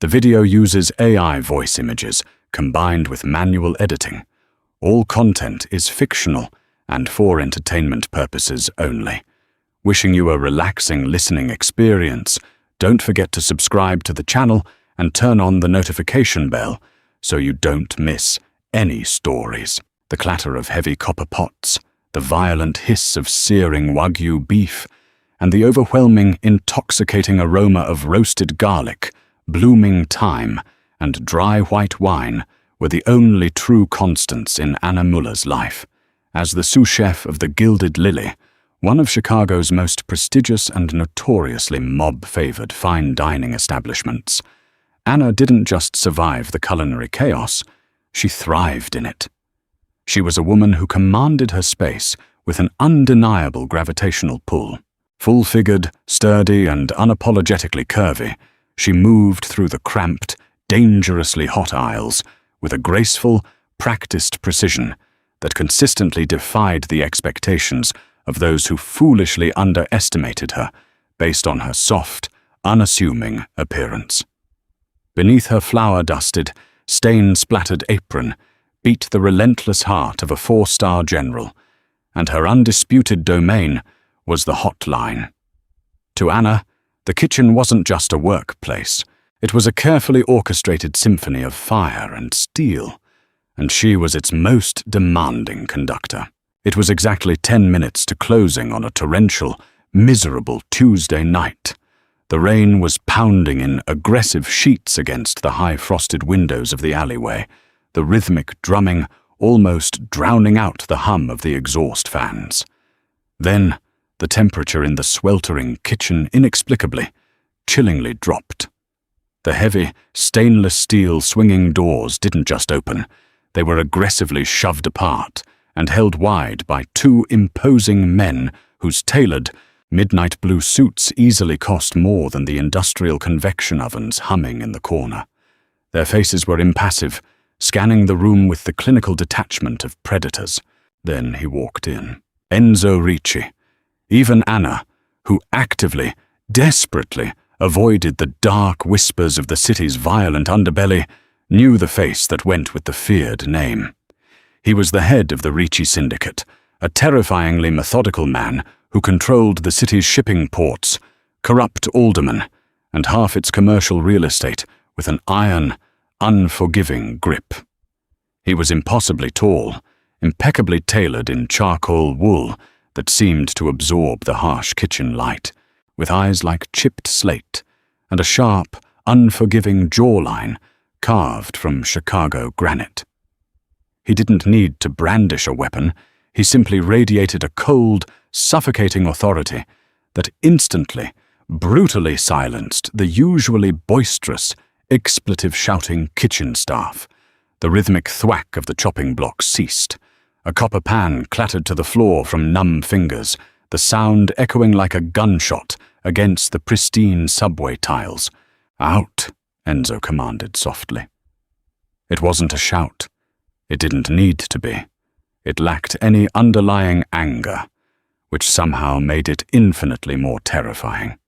The video uses AI voice images combined with manual editing. All content is fictional and for entertainment purposes only. Wishing you a relaxing listening experience, don't forget to subscribe to the channel and turn on the notification bell so you don't miss any stories. The clatter of heavy copper pots, the violent hiss of searing Wagyu beef, and the overwhelming, intoxicating aroma of roasted garlic, blooming thyme, and dry white wine were the only true constants in Anna Muller's life. As the sous-chef of the Gilded Lily, one of Chicago's most prestigious and notoriously mob-favored fine dining establishments, Anna didn't just survive the culinary chaos, she thrived in it. She was a woman who commanded her space with an undeniable gravitational pull. Full-figured, sturdy, and unapologetically curvy, she moved through the cramped, dangerously hot aisles with a graceful, practiced precision that consistently defied the expectations of those who foolishly underestimated her based on her soft, unassuming appearance. Beneath her flour-dusted, stain-splattered apron beat the relentless heart of a 4-star general, and her undisputed domain was the hotline. To Anna, the kitchen wasn't just a workplace. It was a carefully orchestrated symphony of fire and steel, and she was its most demanding conductor. It was exactly 10 minutes to closing on a torrential, miserable Tuesday night. The rain was pounding in aggressive sheets against the high-frosted windows of the alleyway, the rhythmic drumming almost drowning out the hum of the exhaust fans. Then, the temperature in the sweltering kitchen inexplicably, chillingly dropped. The heavy, stainless steel swinging doors didn't just open, they were aggressively shoved apart and held wide by 2 imposing men whose tailored, midnight blue suits easily cost more than the industrial convection ovens humming in the corner. Their faces were impassive, scanning the room with the clinical detachment of predators. Then he walked in. Enzo Ricci. Even Anna, who actively, desperately avoided the dark whispers of the city's violent underbelly, knew the face that went with the feared name. He was the head of the Ricci syndicate, a terrifyingly methodical man who controlled the city's shipping ports, corrupt aldermen, and half its commercial real estate with an iron, unforgiving grip. He was impossibly tall, impeccably tailored in charcoal wool that seemed to absorb the harsh kitchen light, with eyes like chipped slate and a sharp, unforgiving jawline carved from Chicago granite. He didn't need to brandish a weapon, he simply radiated a cold, suffocating authority that instantly, brutally silenced the usually boisterous, expletive-shouting kitchen staff. The rhythmic thwack of the chopping block ceased. A copper pan clattered to the floor from numb fingers, the sound echoing like a gunshot against the pristine subway tiles. "Out," Enzo commanded softly. It wasn't a shout. It didn't need to be. It lacked any underlying anger, which somehow made it infinitely more terrifying.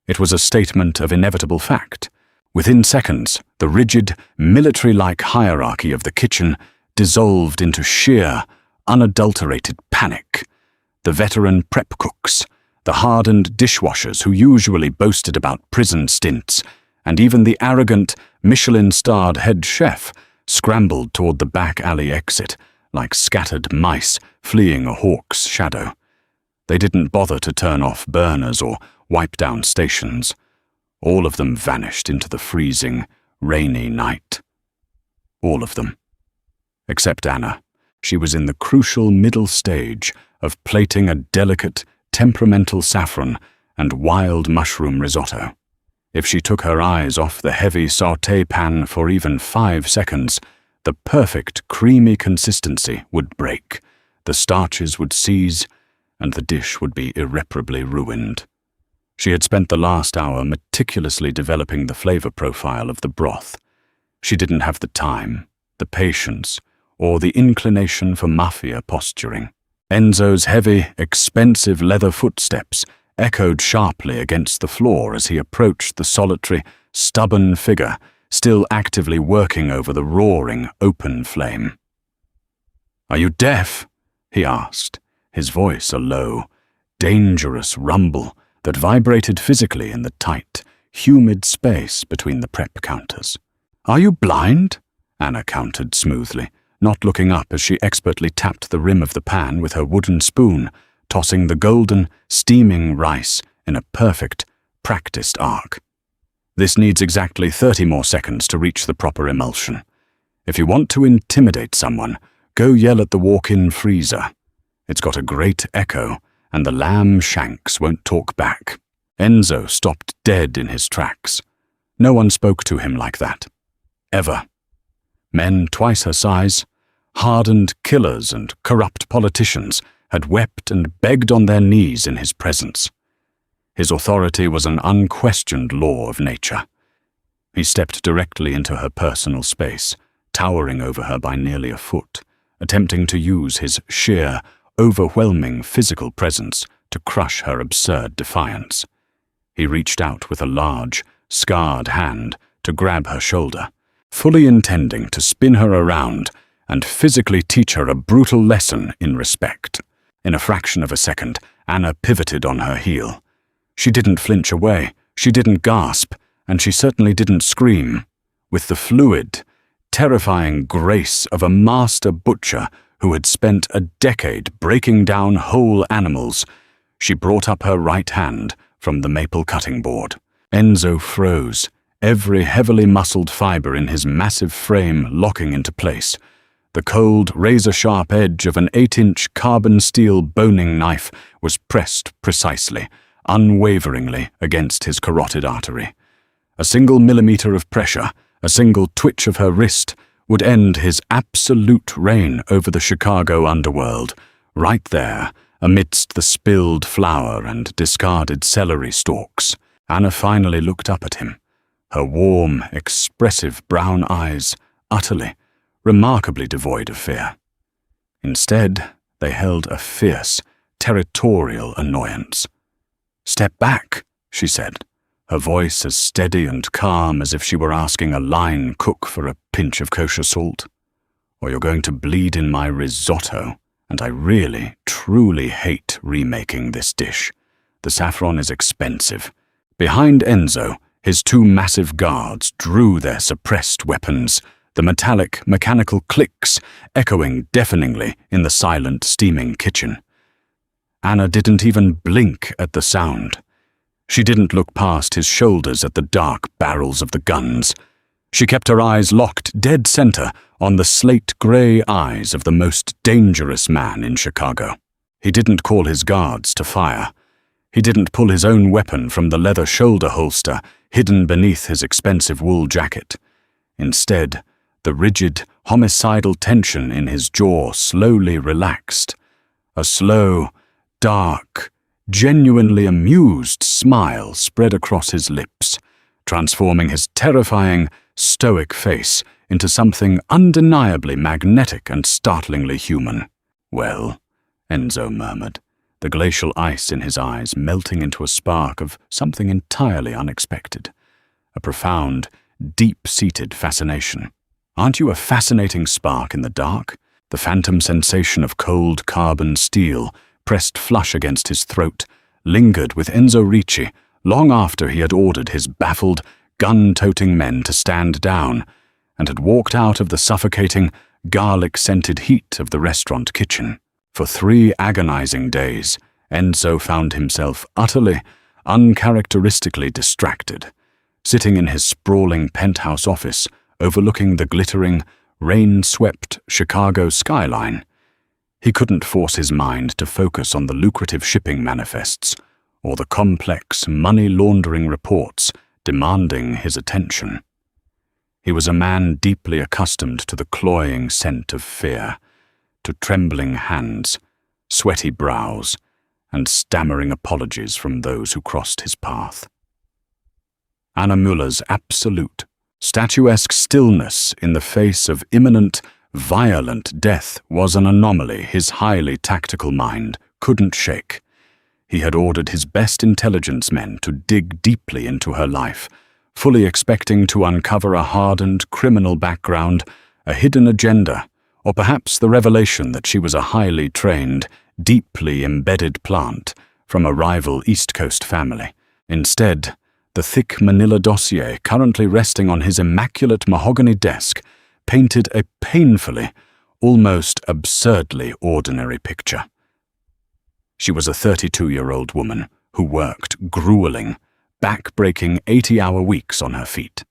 It was a statement of inevitable fact. Within seconds, the rigid, military-like hierarchy of the kitchen dissolved into sheer, unadulterated panic. The veteran prep cooks, the hardened dishwashers who usually boasted about prison stints, and even the arrogant, Michelin-starred head chef scrambled toward the back alley exit like scattered mice fleeing a hawk's shadow. They didn't bother to turn off burners or wipe down stations. All of them vanished into the freezing, rainy night. All of them. Except Anna. She was in the crucial middle stage of plating a delicate, temperamental saffron and wild mushroom risotto. If she took her eyes off the heavy sauté pan for even 5 seconds, the perfect creamy consistency would break, the starches would seize, and the dish would be irreparably ruined. She had spent the last hour meticulously developing the flavor profile of the broth. She didn't have the time, the patience, or the inclination for Mafia posturing. Enzo's heavy, expensive leather footsteps echoed sharply against the floor as he approached the solitary, stubborn figure, still actively working over the roaring, open flame. "Are you deaf?" he asked, his voice a low, dangerous rumble that vibrated physically in the tight, humid space between the prep counters. "Are you blind?" Anna countered smoothly, not looking up as she expertly tapped the rim of the pan with her wooden spoon, tossing the golden, steaming rice in a perfect, practiced arc. This needs exactly 30 more seconds to reach the proper emulsion. If you want to intimidate someone, go yell at the walk-in freezer. It's got a great echo, and the lamb shanks won't talk back. Enzo stopped dead in his tracks. No one spoke to him like that. Ever. Men twice her size, hardened killers and corrupt politicians, had wept and begged on their knees in his presence. His authority was an unquestioned law of nature. He stepped directly into her personal space, towering over her by nearly a foot, attempting to use his sheer, overwhelming physical presence to crush her absurd defiance. He reached out with a large, scarred hand to grab her shoulder, fully intending to spin her around and physically teach her a brutal lesson in respect. In a fraction of a second, Anna pivoted on her heel. She didn't flinch away, she didn't gasp, and she certainly didn't scream. With the fluid, terrifying grace of a master butcher who had spent a decade breaking down whole animals, she brought up her right hand from the maple cutting board. Enzo froze, every heavily muscled fiber in his massive frame locking into place. The cold, razor-sharp edge of an 8-inch carbon steel boning knife was pressed precisely, unwaveringly against his carotid artery. A single millimeter of pressure, a single twitch of her wrist, would end his absolute reign over the Chicago underworld, right there, amidst the spilled flour and discarded celery stalks. Anna finally looked up at him, her warm, expressive brown eyes utterly, remarkably devoid of fear. Instead, they held a fierce, territorial annoyance. "Step back," she said, her voice as steady and calm as if she were asking a line cook for a pinch of kosher salt. "Or you're going to bleed in my risotto, and I really, truly hate remaking this dish. The saffron is expensive." Behind Enzo, his two massive guards drew their suppressed weapons, the metallic, mechanical clicks echoing deafeningly in the silent, steaming kitchen. Anna didn't even blink at the sound. She didn't look past his shoulders at the dark barrels of the guns. She kept her eyes locked dead center on the slate-gray eyes of the most dangerous man in Chicago. He didn't call his guards to fire. He didn't pull his own weapon from the leather shoulder holster hidden beneath his expensive wool jacket. Instead, the rigid, homicidal tension in his jaw slowly relaxed. A slow, dark, genuinely amused smile spread across his lips, transforming his terrifying, stoic face into something undeniably magnetic and startlingly human. "Well," Enzo murmured, the glacial ice in his eyes melting into a spark of something entirely unexpected, a profound, deep-seated fascination. "Aren't you a fascinating spark in the dark?" The phantom sensation of cold carbon steel pressed flush against his throat, lingered with Enzo Ricci long after he had ordered his baffled, gun-toting men to stand down, and had walked out of the suffocating, garlic-scented heat of the restaurant kitchen. For 3 agonizing days, Enzo found himself utterly, uncharacteristically distracted, sitting in his sprawling penthouse office overlooking the glittering, rain-swept Chicago skyline. He couldn't force his mind to focus on the lucrative shipping manifests or the complex money-laundering reports demanding his attention. He was a man deeply accustomed to the cloying scent of fear, to trembling hands, sweaty brows, and stammering apologies from those who crossed his path. Anna Müller's absolute, statuesque stillness in the face of imminent, violent death was an anomaly his highly tactical mind couldn't shake. He had ordered his best intelligence men to dig deeply into her life, fully expecting to uncover a hardened criminal background, a hidden agenda, or perhaps the revelation that she was a highly trained, deeply embedded plant from a rival East Coast family. Instead, the thick manila dossier currently resting on his immaculate mahogany desk painted a painfully, almost absurdly ordinary picture. She was a 32-year-old woman who worked grueling, back-breaking 80-hour weeks on her feet.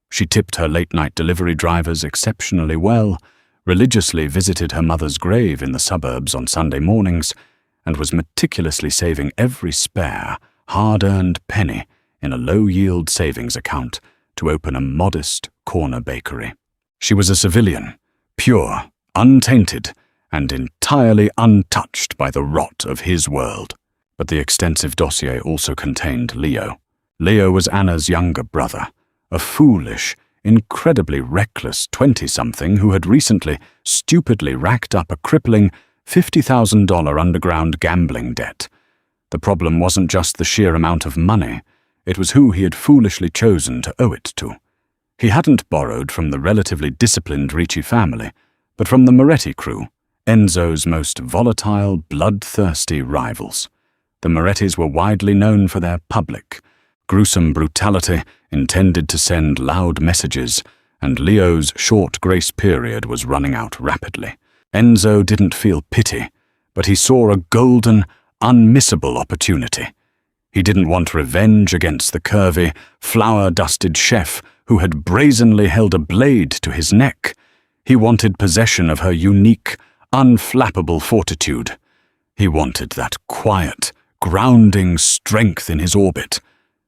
She tipped her late-night delivery drivers exceptionally well, religiously visited her mother's grave in the suburbs on Sunday mornings, and was meticulously saving every spare, hard-earned penny in a low-yield savings account to open a modest corner bakery. She was a civilian, pure, untainted, and entirely untouched by the rot of his world. But the extensive dossier also contained Leo. Leo was Anna's younger brother, a foolish, incredibly reckless 20-something who had recently stupidly racked up a crippling $50,000 underground gambling debt. The problem wasn't just the sheer amount of money, it was who he had foolishly chosen to owe it to. He hadn't borrowed from the relatively disciplined Ricci family, but from the Moretti crew, Enzo's most volatile, bloodthirsty rivals. The Morettis were widely known for their public, gruesome brutality intended to send loud messages, and Leo's short grace period was running out rapidly. Enzo didn't feel pity, but he saw a golden, unmissable opportunity. He didn't want revenge against the curvy, flour-dusted chef who had brazenly held a blade to his neck. He wanted possession of her unique, unflappable fortitude. He wanted that quiet, grounding strength in his orbit.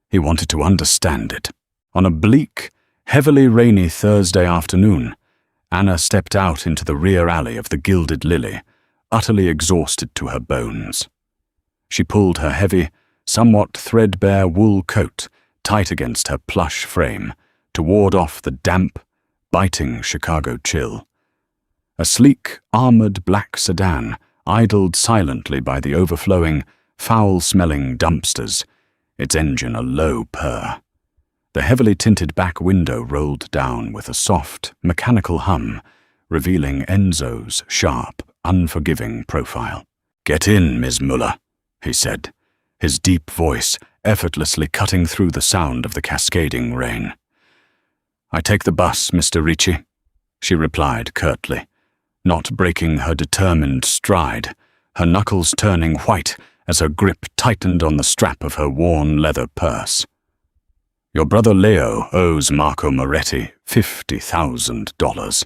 He wanted to understand it. On a bleak, heavily rainy Thursday afternoon, Anna stepped out into the rear alley of the Gilded Lily, utterly exhausted to her bones. She pulled her heavy, somewhat threadbare wool coat tight against her plush frame to ward off the damp, biting Chicago chill. A sleek, armored black sedan idled silently by the overflowing, foul-smelling dumpsters, its engine a low purr. The heavily tinted back window rolled down with a soft, mechanical hum, revealing Enzo's sharp, unforgiving profile. "Get in, Ms. Muller," he said, his deep voice effortlessly cutting through the sound of the cascading rain. "I take the bus, Mr. Ricci," she replied curtly, not breaking her determined stride, her knuckles turning white as her grip tightened on the strap of her worn leather purse. "Your brother Leo owes Marco Moretti $50,000.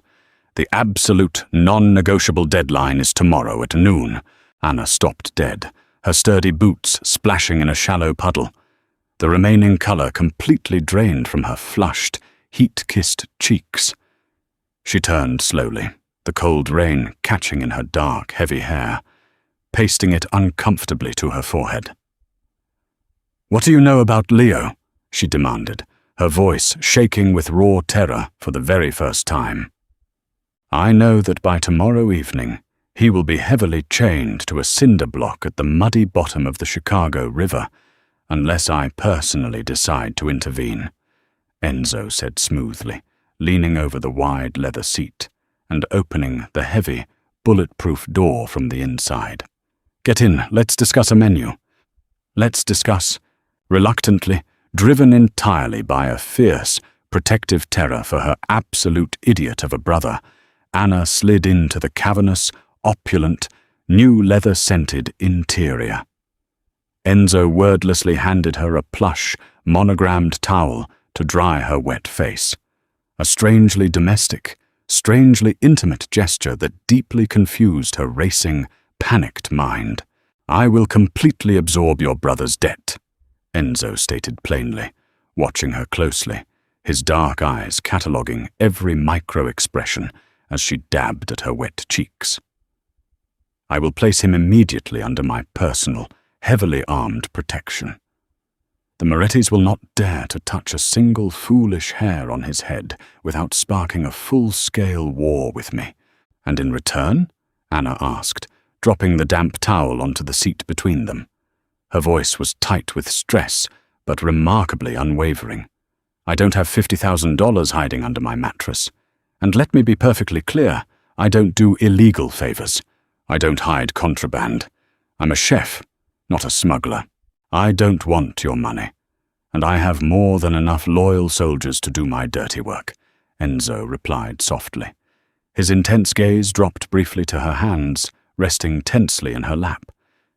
The absolute, non-negotiable deadline is tomorrow at noon." Anna stopped dead, her sturdy boots splashing in a shallow puddle, the remaining color completely drained from her flushed, heat-kissed cheeks. She turned slowly, the cold rain catching in her dark, heavy hair, pasting it uncomfortably to her forehead. "What do you know about Leo?" she demanded, her voice shaking with raw terror for the very first time. "I know that by tomorrow evening, he will be heavily chained to a cinder block at the muddy bottom of the Chicago River, unless I personally decide to intervene," Enzo said smoothly, leaning over the wide leather seat and opening the heavy, bulletproof door from the inside. "Get in, let's discuss a menu." "Let's discuss." Reluctantly, driven entirely by a fierce, protective terror for her absolute idiot of a brother, Anna slid into the cavernous, opulent, new leather-scented interior. Enzo wordlessly handed her a plush, monogrammed towel to dry her wet face, a strangely domestic, strangely intimate gesture that deeply confused her racing, panicked mind. "I will completely absorb your brother's debt," Enzo stated plainly, watching her closely, his dark eyes cataloguing every micro-expression as she dabbed at her wet cheeks. "I will place him immediately under my personal, heavily armed protection. The Morettis will not dare to touch a single foolish hair on his head without sparking a full-scale war with me. And in return?" Anna asked, dropping the damp towel onto the seat between them. Her voice was tight with stress, but remarkably unwavering. I don't have $50,000 hiding under my mattress. And let me be perfectly clear, I don't do illegal favors. I don't hide contraband. I'm a chef, not a smuggler. I don't want your money. And I have more than enough loyal soldiers to do my dirty work, Enzo replied softly. His intense gaze dropped briefly to her hands, resting tensely in her lap.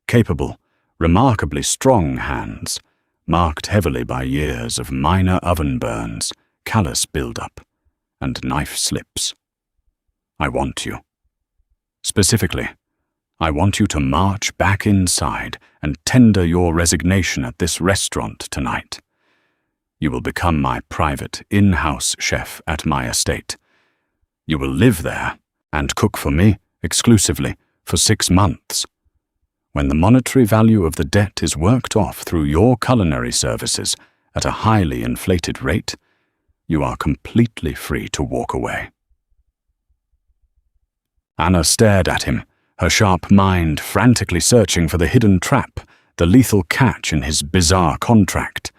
Capable, remarkably strong hands, marked heavily by years of minor oven burns, callus buildup, and knife slips. I want you. Specifically, I want you to march back inside and tender your resignation at this restaurant tonight. You will become my private in-house chef at my estate. You will live there and cook for me exclusively for 6 months. When the monetary value of the debt is worked off through your culinary services at a highly inflated rate, you are completely free to walk away. Anna stared at him, her sharp mind frantically searching for the hidden trap, the lethal catch in his bizarre contract.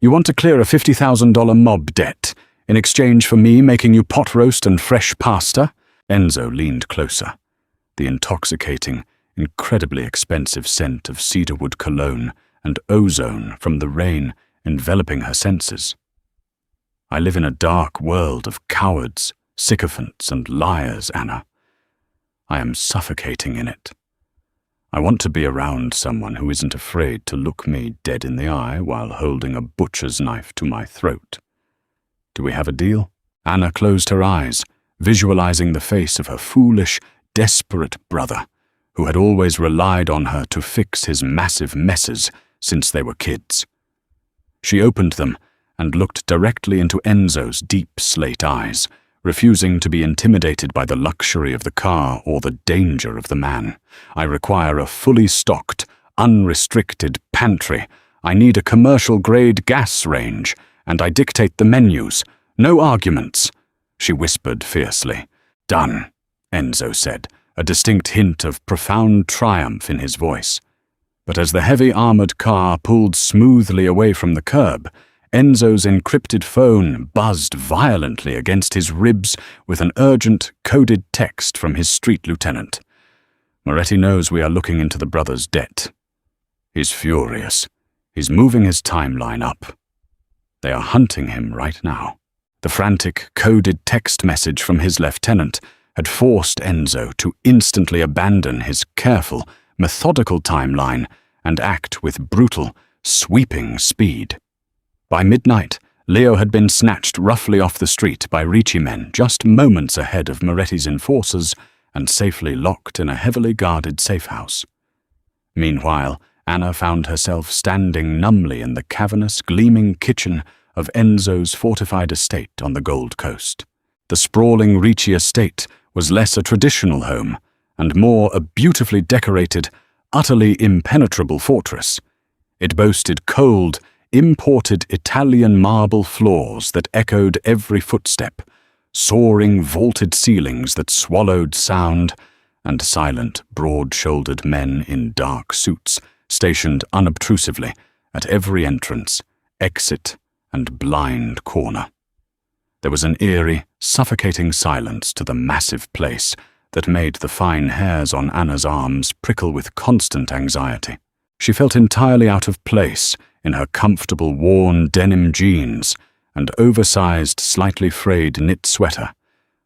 You want to clear a $50,000 mob debt in exchange for me making you pot roast and fresh pasta? Enzo leaned closer. The intoxicating, incredibly expensive scent of cedarwood cologne and ozone from the rain enveloping her senses. I live in a dark world of cowards, sycophants, and liars, Anna. I am suffocating in it. I want to be around someone who isn't afraid to look me dead in the eye while holding a butcher's knife to my throat. Do we have a deal? Anna closed her eyes, visualizing the face of her foolish, desperate brother, who had always relied on her to fix his massive messes since they were kids. She opened them and looked directly into Enzo's deep slate eyes, refusing to be intimidated by the luxury of the car or the danger of the man. I require a fully stocked, unrestricted pantry. I need a commercial-grade gas range, and I dictate the menus. No arguments, she whispered fiercely. Done, Enzo said, a distinct hint of profound triumph in his voice. But as the heavy armored car pulled smoothly away from the curb, Enzo's encrypted phone buzzed violently against his ribs with an urgent, coded text from his street lieutenant. Moretti knows we are looking into the brother's debt. He's furious. He's moving his timeline up. They are hunting him right now. The frantic, coded text message from his lieutenant had forced Enzo to instantly abandon his careful, methodical timeline and act with brutal, sweeping speed. By midnight, Leo had been snatched roughly off the street by Ricci men just moments ahead of Moretti's enforcers and safely locked in a heavily guarded safe house. Meanwhile, Anna found herself standing numbly in the cavernous, gleaming kitchen of Enzo's fortified estate on the Gold Coast. The sprawling Ricci estate was less a traditional home and more a beautifully decorated, utterly impenetrable fortress. It boasted cold, imported Italian marble floors that echoed every footstep, soaring vaulted ceilings that swallowed sound, and silent, broad-shouldered men in dark suits stationed unobtrusively at every entrance, exit, and blind corner. There was an eerie, suffocating silence to the massive place that made the fine hairs on Anna's arms prickle with constant anxiety. She felt entirely out of place in her comfortable, worn denim jeans and oversized, slightly frayed knit sweater.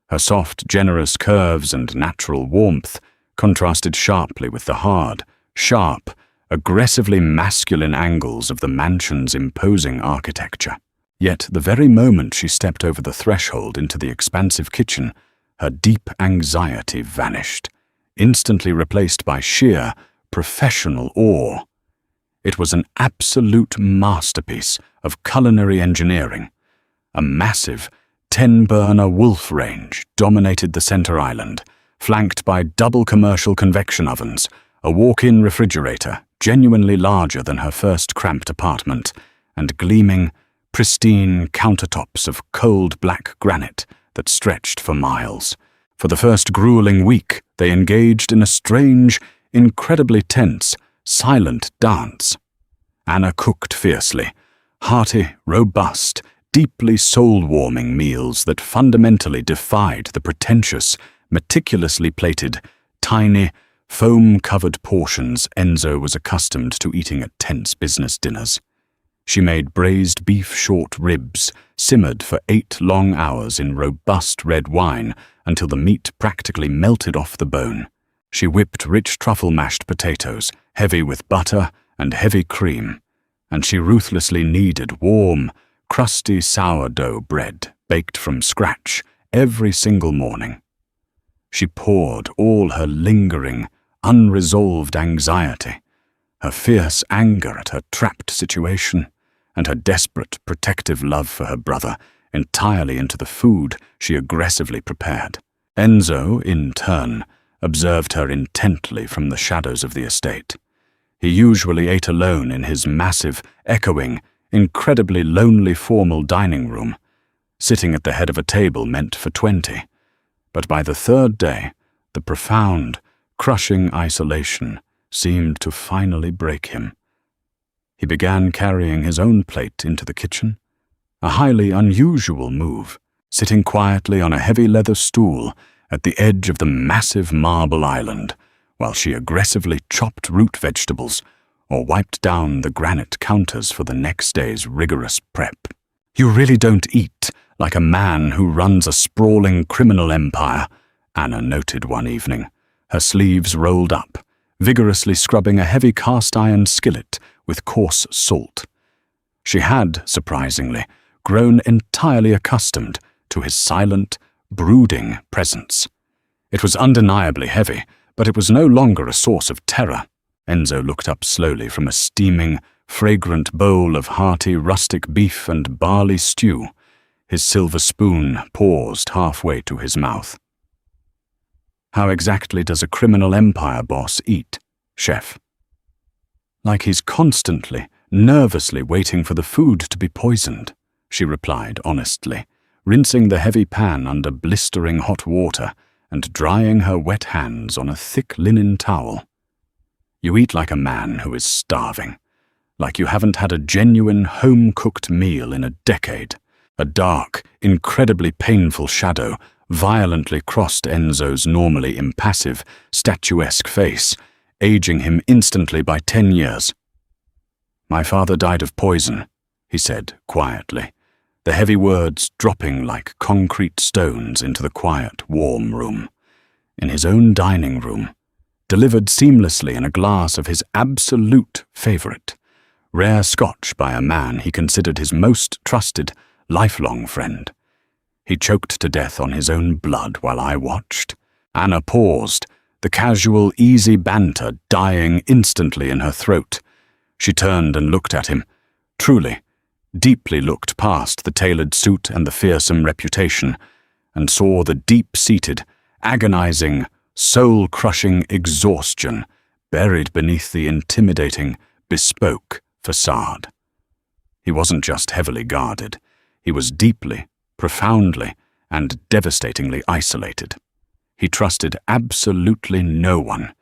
Her soft, generous curves and natural warmth contrasted sharply with the hard, sharp, aggressively masculine angles of the mansion's imposing architecture. Yet the very moment she stepped over the threshold into the expansive kitchen, her deep anxiety vanished, instantly replaced by sheer, professional awe. It was an absolute masterpiece of culinary engineering. A massive, 10-burner wolf range dominated the center island, flanked by double commercial convection ovens, a walk-in refrigerator genuinely larger than her first cramped apartment, and gleaming, pristine countertops of cold black granite that stretched for miles. For the first grueling week, they engaged in a strange, incredibly tense, silent dance. Anna cooked fiercely, hearty, robust, deeply soul-warming meals that fundamentally defied the pretentious, meticulously plated, tiny, foam-covered portions Enzo was accustomed to eating at tense business dinners. She made braised beef short ribs, simmered for 8 long hours in robust red wine until the meat practically melted off the bone. She whipped rich truffle mashed potatoes, heavy with butter and heavy cream, and she ruthlessly kneaded warm, crusty sourdough bread baked from scratch every single morning. She poured all her lingering, unresolved anxiety, her fierce anger at her trapped situation, and her desperate protective love for her brother entirely into the food she aggressively prepared. Enzo, in turn, observed her intently from the shadows of the estate. He usually ate alone in his massive, echoing, incredibly lonely formal dining room, sitting at the head of a table meant for 20. But by the 3rd day, the profound, crushing isolation seemed to finally break him. He began carrying his own plate into the kitchen, a highly unusual move, sitting quietly on a heavy leather stool at the edge of the massive marble island, while she aggressively chopped root vegetables or wiped down the granite counters for the next day's rigorous prep. "You really don't eat like a man who runs a sprawling criminal empire," Anna noted one evening, her sleeves rolled up, vigorously scrubbing a heavy cast-iron skillet with coarse salt. She had, surprisingly, grown entirely accustomed to his silent, brooding presence. It was undeniably heavy, but it was no longer a source of terror. Enzo looked up slowly from a steaming, fragrant bowl of hearty rustic beef and barley stew, his silver spoon paused halfway to his mouth. "How exactly does a criminal empire boss eat, chef?" "Like he's constantly, nervously waiting for the food to be poisoned," she replied honestly, rinsing the heavy pan under blistering hot water and drying her wet hands on a thick linen towel. "You eat like a man who is starving, like you haven't had a genuine home-cooked meal in a decade." A dark, incredibly painful shadow violently crossed Enzo's normally impassive, statuesque face, aging him instantly by 10 years. "My father died of poison," he said quietly, the heavy words dropping like concrete stones into the quiet, warm room. In his own dining room, delivered seamlessly in a glass of his absolute favorite, rare scotch by a man he considered his most trusted, lifelong friend. He choked to death on his own blood while I watched. Anna paused, the casual, easy banter dying instantly in her throat. She turned and looked at him, truly, deeply looked past the tailored suit and the fearsome reputation, and saw the deep-seated, agonizing, soul-crushing exhaustion buried beneath the intimidating, bespoke facade. He wasn't just heavily guarded. He was deeply, profoundly, and devastatingly isolated. He trusted absolutely no one,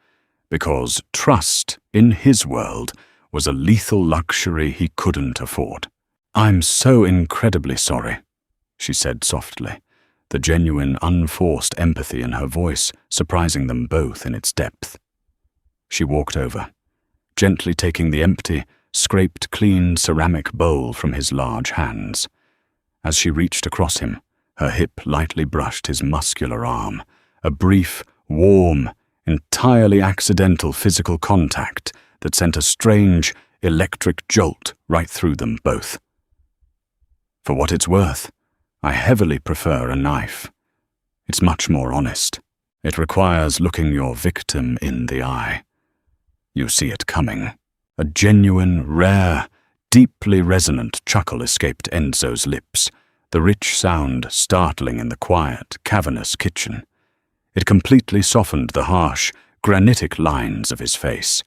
because trust, in his world, was a lethal luxury he couldn't afford. "I'm so incredibly sorry," she said softly, the genuine, unforced empathy in her voice surprising them both in its depth. She walked over, gently taking the empty, scraped-clean ceramic bowl from his large hands. As she reached across him, her hip lightly brushed his muscular arm, a brief, warm, entirely accidental physical contact that sent a strange, electric jolt right through them both. "For what it's worth, I heavily prefer a knife. It's much more honest. It requires looking your victim in the eye. You see it coming." A genuine, rare, deeply resonant chuckle escaped Enzo's lips, the rich sound startling in the quiet, cavernous kitchen. It completely softened the harsh, granitic lines of his face,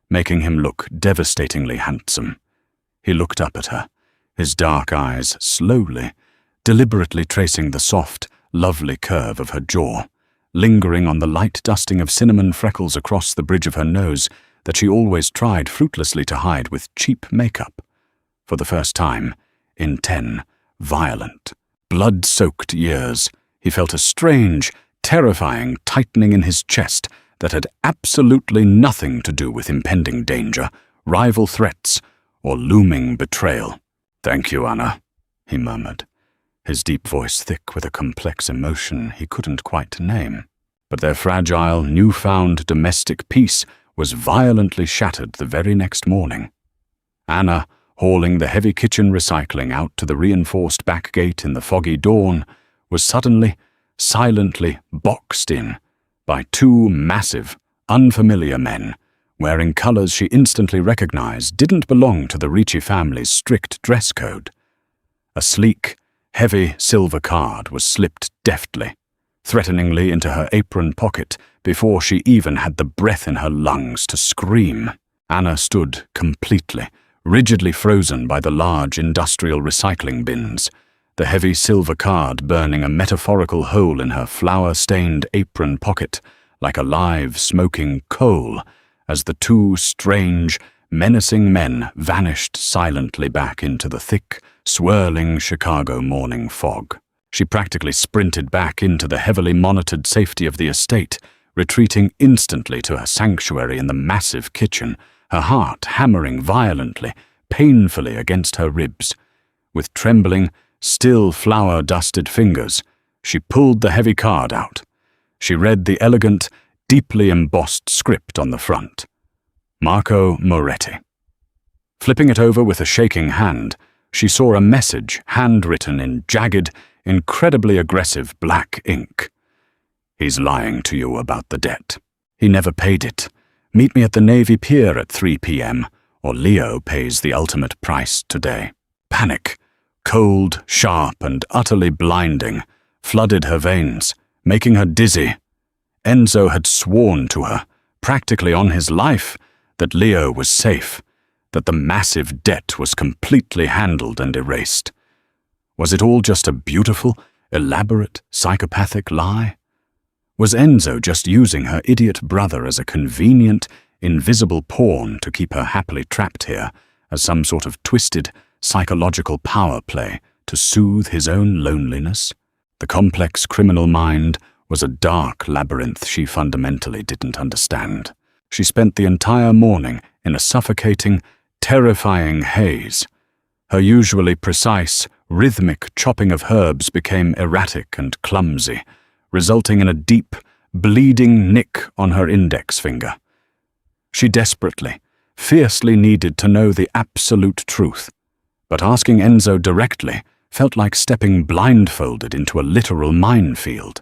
making him look devastatingly handsome. He looked up at her, his dark eyes slowly, deliberately tracing the soft, lovely curve of her jaw, lingering on the light dusting of cinnamon freckles across the bridge of her nose that she always tried fruitlessly to hide with cheap makeup. For the first time, in 10 violent. Blood-soaked years. He felt a strange, terrifying tightening in his chest that had absolutely nothing to do with impending danger, rival threats, or looming betrayal. "Thank you, Anna," he murmured, his deep voice thick with a complex emotion he couldn't quite name. But their fragile, newfound domestic peace was violently shattered the very next morning. Anna, hauling the heavy kitchen recycling out to the reinforced back gate in the foggy dawn, was suddenly, silently boxed in by two massive, unfamiliar men, wearing colors she instantly recognized didn't belong to the Ricci family's strict dress code. A sleek, heavy silver card was slipped deftly, threateningly into her apron pocket before she even had the breath in her lungs to scream. Anna stood completely, rigidly frozen by the large industrial recycling bins, the heavy silver card burning a metaphorical hole in her flour-stained apron pocket like a live, smoking coal as the two strange, menacing men vanished silently back into the thick, swirling Chicago morning fog. She practically sprinted back into the heavily monitored safety of the estate, retreating instantly to her sanctuary in the massive kitchen, her heart hammering violently, painfully against her ribs. With trembling, still flour-dusted fingers, she pulled the heavy card out. She read the elegant, deeply embossed script on the front. Marco Moretti. Flipping it over with a shaking hand, she saw a message handwritten in jagged, incredibly aggressive black ink. "He's lying to you about the debt. He never paid it. Meet me at the Navy Pier at 3 p.m., or Leo pays the ultimate price today." Panic, cold, sharp, and utterly blinding, flooded her veins, making her dizzy. Enzo had sworn to her, practically on his life, that Leo was safe, that the massive debt was completely handled and erased. Was it all just a beautiful, elaborate, psychopathic lie? Was Enzo just using her idiot brother as a convenient, invisible pawn to keep her happily trapped here, as some sort of twisted, psychological power play to soothe his own loneliness? The complex criminal mind was a dark labyrinth she fundamentally didn't understand. She spent the entire morning in a suffocating, terrifying haze. Her usually precise, rhythmic chopping of herbs became erratic and clumsy, resulting in a deep, bleeding nick on her index finger. She desperately, fiercely needed to know the absolute truth, but asking Enzo directly felt like stepping blindfolded into a literal minefield.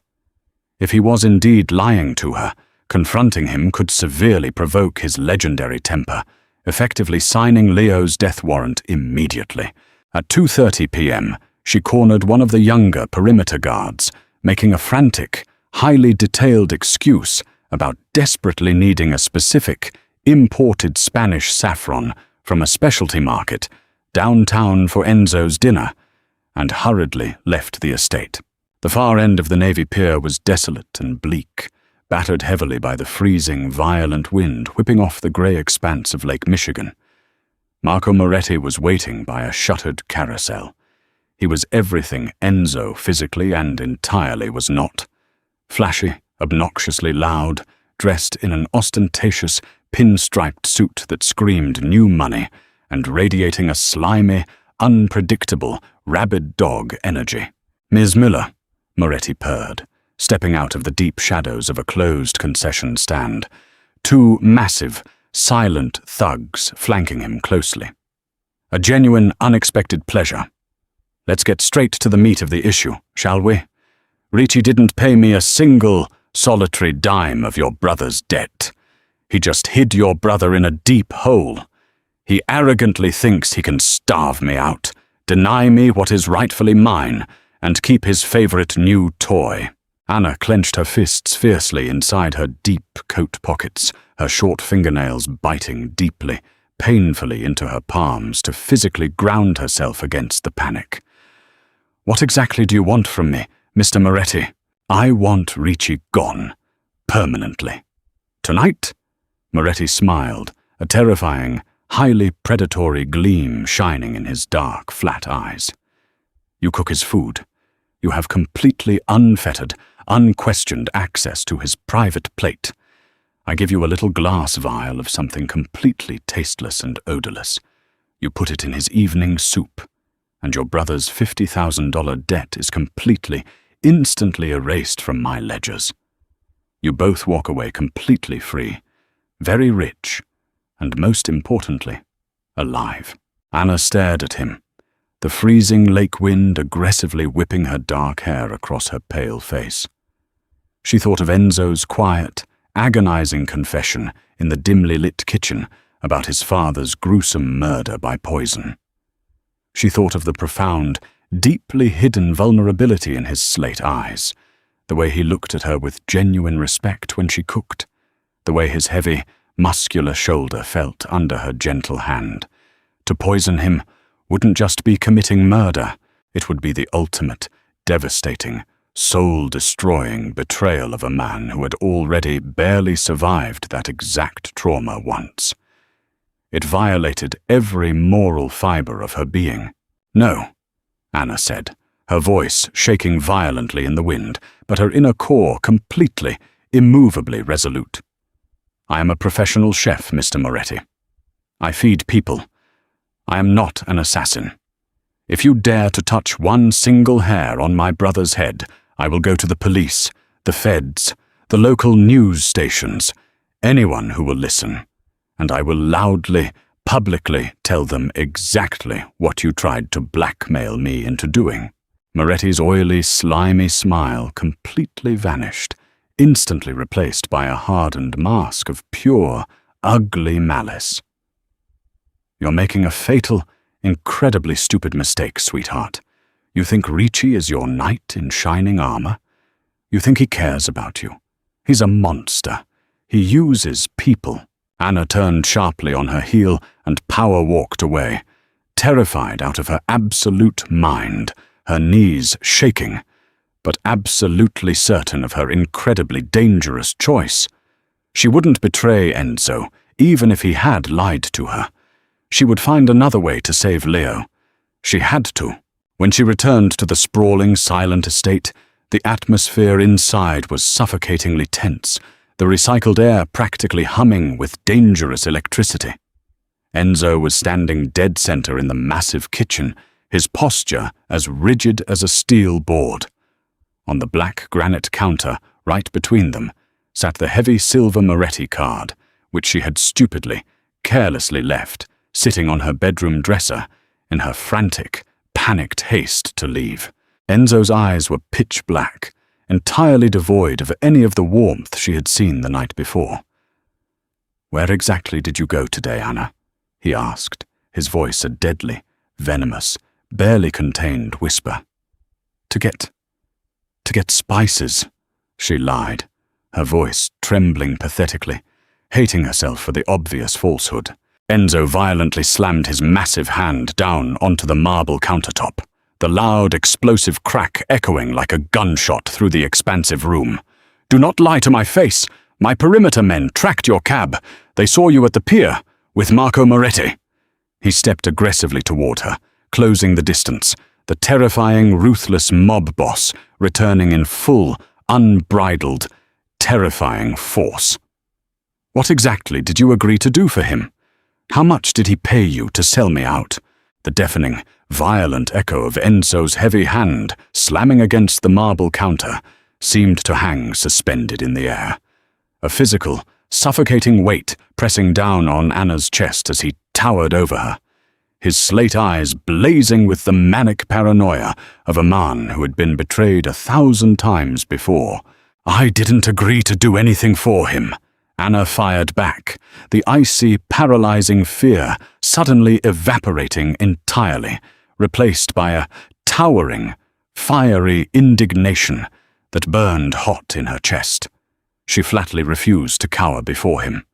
If he was indeed lying to her, confronting him could severely provoke his legendary temper, effectively signing Leo's death warrant immediately. At 2:30 p.m., she cornered one of the younger perimeter guards, making a frantic, highly detailed excuse about desperately needing a specific, imported Spanish saffron from a specialty market downtown for Enzo's dinner, and hurriedly left the estate. The far end of the Navy Pier was desolate and bleak, battered heavily by the freezing, violent wind whipping off the grey expanse of Lake Michigan. Marco Moretti was waiting by a shuttered carousel. He was everything Enzo physically and entirely was not. Flashy, obnoxiously loud, dressed in an ostentatious, pinstriped suit that screamed new money, and radiating a slimy, unpredictable, rabid dog energy. "Ms. Miller," Moretti purred, stepping out of the deep shadows of a closed concession stand, two massive, silent thugs flanking him closely. "A genuine, unexpected pleasure. Let's get straight to the meat of the issue, shall we? Ricci didn't pay me a single, solitary dime of your brother's debt. He just hid your brother in a deep hole. He arrogantly thinks he can starve me out, deny me what is rightfully mine, and keep his favorite new toy." Anna clenched her fists fiercely inside her deep coat pockets, her short fingernails biting deeply, painfully into her palms to physically ground herself against the panic. "What exactly do you want from me, Mr. Moretti?" "I want Ricci gone. Permanently." "Tonight?" Moretti smiled, a terrifying, highly predatory gleam shining in his dark, flat eyes. You cook his food. You have completely unfettered, unquestioned access to his private plate. I give you a little glass vial of something completely tasteless and odorless. You put it in his evening soup, and your brother's $50,000 debt is completely, instantly erased from my ledgers. You both walk away completely free, very rich, and most importantly, alive. Anna stared at him, the freezing lake wind aggressively whipping her dark hair across her pale face. She thought of Enzo's quiet, agonizing confession in the dimly lit kitchen about his father's gruesome murder by poison. She thought of the profound, deeply hidden vulnerability in his slate eyes, the way he looked at her with genuine respect when she cooked, the way his heavy, muscular shoulder felt under her gentle hand. To poison him wouldn't just be committing murder, it would be the ultimate, devastating, soul-destroying betrayal of a man who had already barely survived that exact trauma once. It violated every moral fiber of her being. "No," Anna said, her voice shaking violently in the wind, but her inner core completely, immovably resolute. "I am a professional chef, Mr. Moretti. I feed people. I am not an assassin. If you dare to touch one single hair on my brother's head, I will go to the police, the feds, the local news stations, anyone who will listen, and I will loudly, publicly tell them exactly what you tried to blackmail me into doing." Moretti's oily, slimy smile completely vanished, instantly replaced by a hardened mask of pure, ugly malice. "You're making a fatal, incredibly stupid mistake, sweetheart. You think Ricci is your knight in shining armor? You think he cares about you? He's a monster. He uses people." Anna turned sharply on her heel and power-walked away, terrified out of her absolute mind, her knees shaking, but absolutely certain of her incredibly dangerous choice. She wouldn't betray Enzo, even if he had lied to her. She would find another way to save Leo. She had to. When she returned to the sprawling, silent estate, the atmosphere inside was suffocatingly tense, the recycled air practically humming with dangerous electricity. Enzo was standing dead center in the massive kitchen, his posture as rigid as a steel board. On the black granite counter, right between them, sat the heavy silver Moretti card, which she had stupidly, carelessly left, sitting on her bedroom dresser, in her frantic, panicked haste to leave. Enzo's eyes were pitch black, entirely devoid of any of the warmth she had seen the night before. "Where exactly did you go today, Anna?" he asked, his voice a deadly, venomous, barely contained whisper. To get spices," she lied, her voice trembling pathetically, hating herself for the obvious falsehood. Enzo violently slammed his massive hand down onto the marble countertop, the loud, explosive crack echoing like a gunshot through the expansive room. "Do not lie to my face! My perimeter men tracked your cab. They saw you at the pier, with Marco Moretti." He stepped aggressively toward her, closing the distance, the terrifying, ruthless mob boss returning in full, unbridled, terrifying force. "What exactly did you agree to do for him? How much did he pay you to sell me out?" The deafening, violent echo of Enzo's heavy hand slamming against the marble counter seemed to hang suspended in the air. A physical, suffocating weight pressing down on Anna's chest as he towered over her, his slate eyes blazing with the manic paranoia of a man who had been betrayed 1,000 times before. "I didn't agree to do anything for him," Anna fired back, the icy, paralyzing fear suddenly evaporating entirely, replaced by a towering, fiery indignation that burned hot in her chest. She flatly refused to cower before him.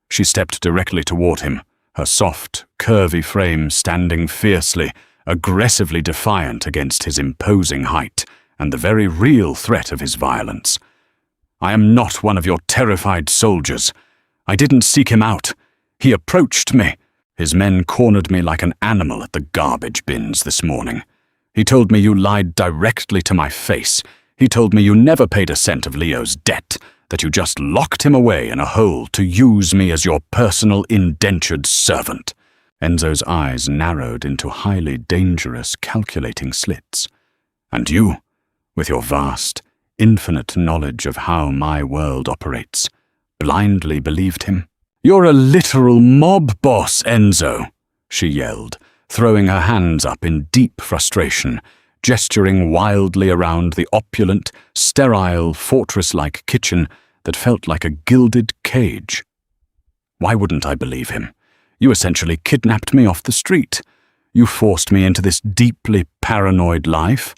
She stepped directly toward him, her soft, curvy frame standing fiercely, aggressively defiant against his imposing height and the very real threat of his violence. "I am not one of your terrified soldiers. I didn't seek him out. He approached me. His men cornered me like an animal at the garbage bins this morning. He told me you lied directly to my face. He told me you never paid a cent of Leo's debt, that you just locked him away in a hole to use me as your personal indentured servant." Enzo's eyes narrowed into highly dangerous, calculating slits. "And you, with your vast, infinite knowledge of how my world operates, blindly believed him?" "You're a literal mob boss, Enzo," she yelled, throwing her hands up in deep frustration, gesturing wildly around the opulent, sterile, fortress-like kitchen that felt like a gilded cage. "Why wouldn't I believe him? You essentially kidnapped me off the street. You forced me into this deeply paranoid life.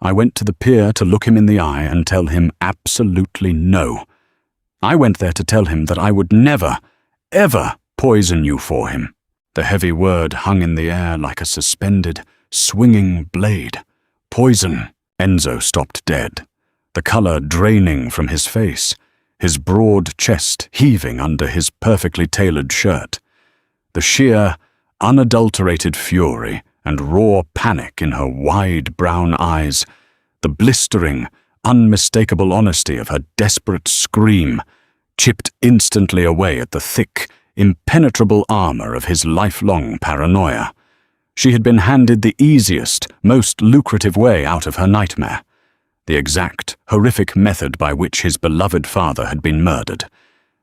I went to the pier to look him in the eye and tell him absolutely no. I went there to tell him that I would never, ever poison you for him." The heavy word hung in the air like a suspended, swinging blade. "Poison." Enzo stopped dead, the color draining from his face, his broad chest heaving under his perfectly tailored shirt. The sheer, unadulterated fury and raw panic in her wide brown eyes, the blistering, unmistakable honesty of her desperate scream, chipped instantly away at the thick, impenetrable armor of his lifelong paranoia. She had been handed the easiest, most lucrative way out of her nightmare, the exact, horrific method by which his beloved father had been murdered,